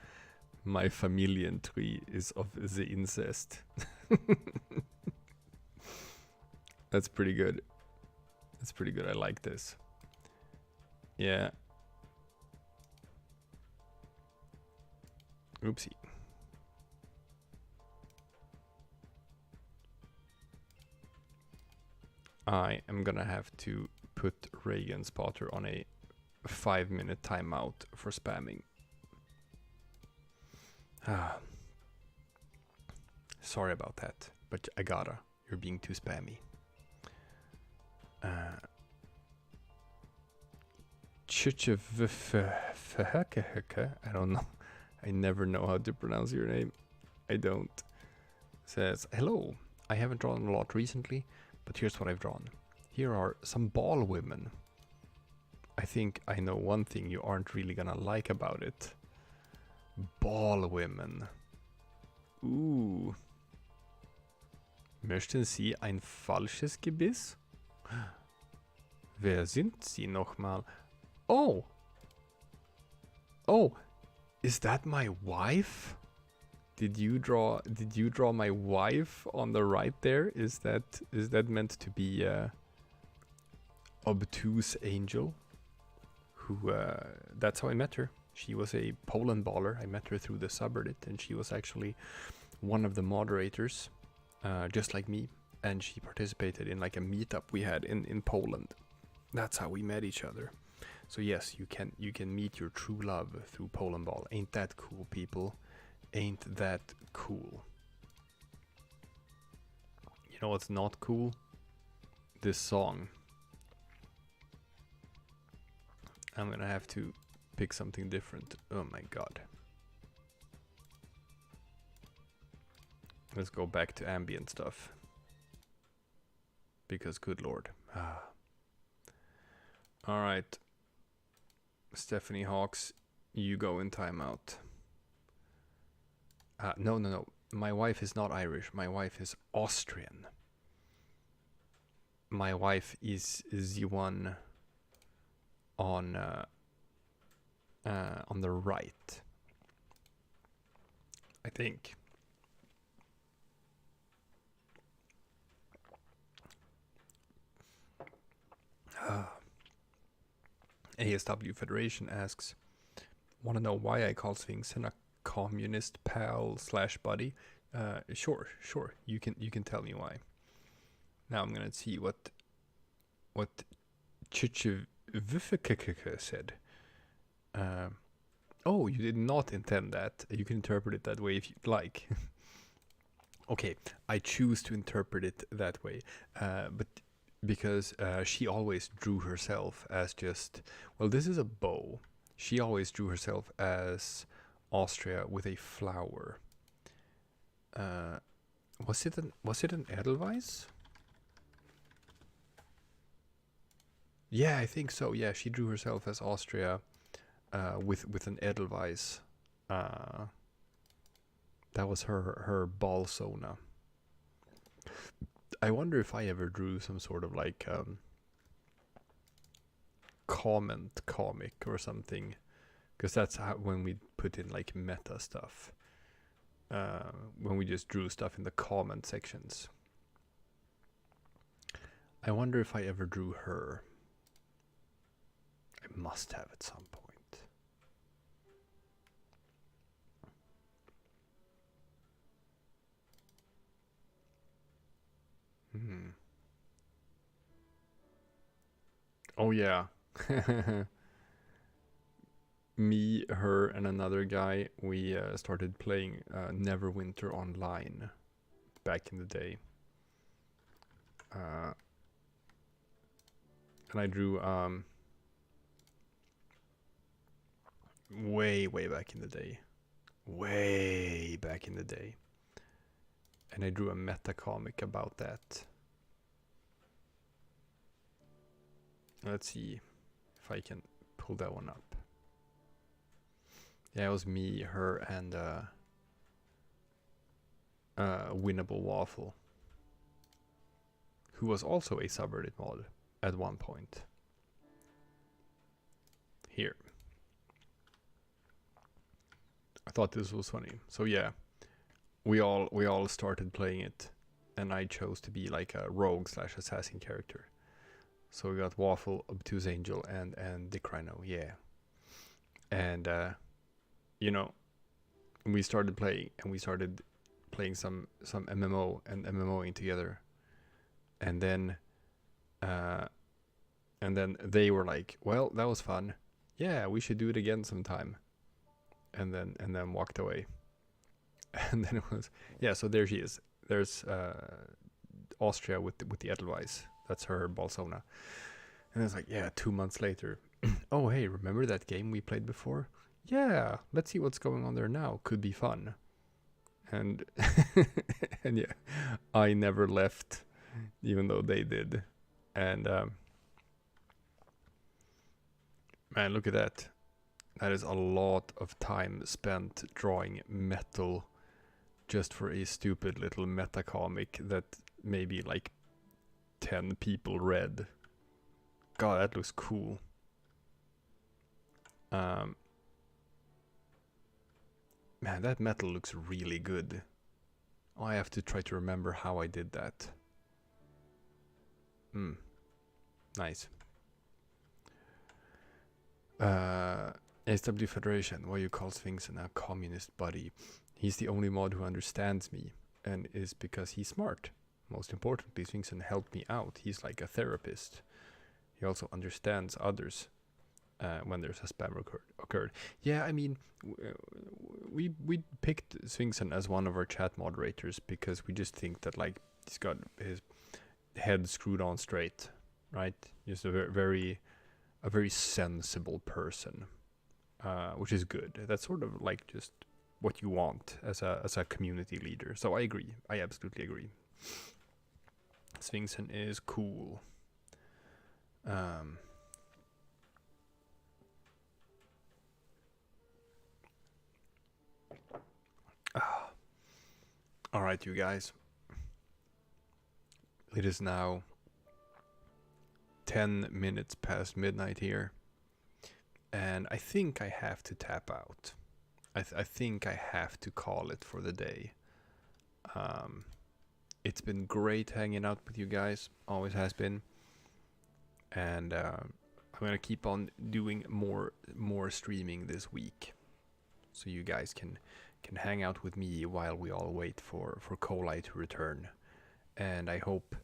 my Familientree is of the incest. That's pretty good. That's pretty good. I like this. Yeah. Oopsie. I am gonna have to put Reagan Spotter on a 5-minute timeout for spamming. Sorry about that, but I gotta. You're being too spammy. I don't know. I never know how to pronounce your name. I don't. Says, hello. I haven't drawn a lot recently, but here's what I've drawn. Here are some ball women. I think I know one thing you aren't really gonna like about it. Ball women. Ooh. Möchten Sie ein falsches Gebiss? Wer sind Sie nochmal? Oh! Oh! Is that my wife? Did you draw my wife on the right there? Is that meant to be obtuse angel? Who that's how I met her. She was a Polandballer. I met her through the subreddit, and she was actually one of the moderators, just like me. And she participated in like a meetup we had in Poland. That's how we met each other. So yes, you can meet your true love through Polandball. Ain't that cool, people? Ain't that cool? You know what's not cool? This song. I'm gonna have to pick something different. Oh my god. Let's go back to ambient stuff. Because good lord. Alright. Stephanie Hawks, you go in timeout. No. My wife is not Irish. My wife is Austrian. My wife is the one on the right, I think. ASW Federation asks, want to know why I call Sphinx a communist pal / buddy? Sure. You can tell me why. Now I'm gonna see what Chichivifika said. Oh, you did not intend that. You can interpret it that way if you'd like. Okay, I choose to interpret it that way, but because she always drew herself as just, well, this is a bow. She always drew herself as Austria with a flower. Was it an Edelweiss? Yeah, I think so. Yeah, she drew herself as Austria with an Edelweiss. That was her Balsona. I wonder if I ever drew some sort of like comment comic or something, because that's how, when we put in like meta stuff, when we just drew stuff in the comment sections. I wonder if I ever drew her. I must have at some point. Oh yeah. Me, her, and another guy, we started playing Neverwinter online back in the day. And I drew way back in the day. Way back in the day. And I drew a meta comic about that. Let's see if I can pull that one up. Yeah, it was me, her, and Winnable Waffle, who was also a subreddit mod at one point. Here. I thought this was funny. So yeah, we all started playing it, and I chose to be like a rogue / assassin character. So we got Waffle, Obtuse Angel, and Dick Rhino, yeah. And you know, we started playing, and we started playing some MMO and MMOing together. And then And then they were like, well, that was fun. Yeah, we should do it again sometime. And then walked away. And then it was, yeah, so there she is. There's Austria with the Edelweiss. That's her Balsona. And it's like, yeah, 2 months later. Oh, hey, remember that game we played before? Yeah, let's see what's going on there now. Could be fun. And and yeah, I never left, even though they did. And man, look at that. That is a lot of time spent drawing metal just for a stupid little meta comic that maybe like 10 people read. God, that looks cool. Man, that metal looks really good. I have to try to remember how I did that. Nice. SW Federation, why you call Sphinxen a communist buddy? He's the only mod who understands me, and is because he's smart. Most importantly, Sphinxen helped me out. He's like a therapist. He also understands others when there's a spam occurred. Yeah, I mean, we picked Sphinxen as one of our chat moderators because we just think that like he's got his head screwed on straight, right? He's a very sensible person, which is good. That's sort of like just what you want as a community leader. So I agree. I absolutely agree. Sphinxen is cool. All right, you guys. It is now 10 minutes past midnight here, and I think I have to tap out. I think I have to call it for the day. It's been great hanging out with you guys, always has been, and I'm gonna keep on doing more streaming this week, so you guys can hang out with me while we all wait for Kolai to return, and I hope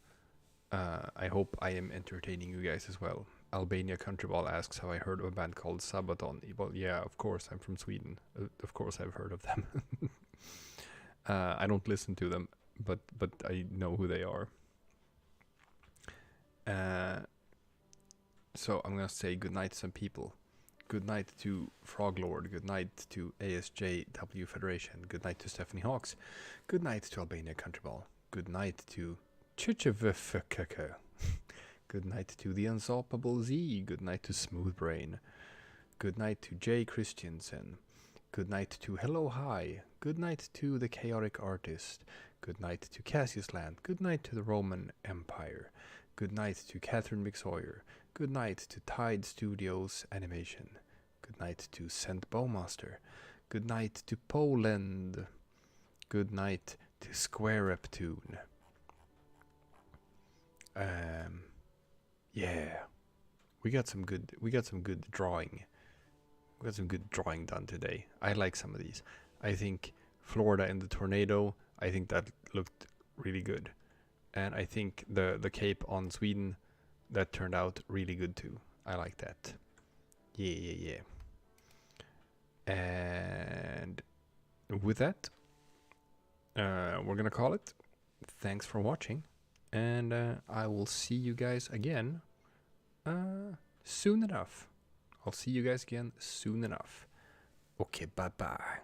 I am entertaining you guys as well. Albania Countryball asks, have I heard of a band called Sabaton? Well, yeah, of course, I'm from Sweden. Of course I've heard of them. I don't listen to them, but I know who they are. So I'm gonna say goodnight to some people. Good night to Froglord. Good night to ASJW Federation. Good night to Stephanie Hawks. Good night to Albania Countryball. Good night to Chichevfkk. Good night to the Unstoppable Z. Good night to Smooth Brain. Good night to Jay Christiansen. Good night to Hello Hi. Good night to the Chaotic Artist. Good night to Cassius Land. Good night to the Roman Empire. Good night to Catherine McSawyer. Good night to Tide Studios Animation. Good night to Scent Bowmaster. Good night to Poland. Good night to Square Reptune. Yeah, we got some good drawing. We got some good drawing done today. I like some of these. I think Florida and the tornado, I think that looked really good. And I think the cape on Sweden, that turned out really good too. I like that. Yeah. And with that, we're gonna call it. Thanks for watching, and I will see you guys again soon enough. I'll see you guys again soon enough. Okay, bye bye.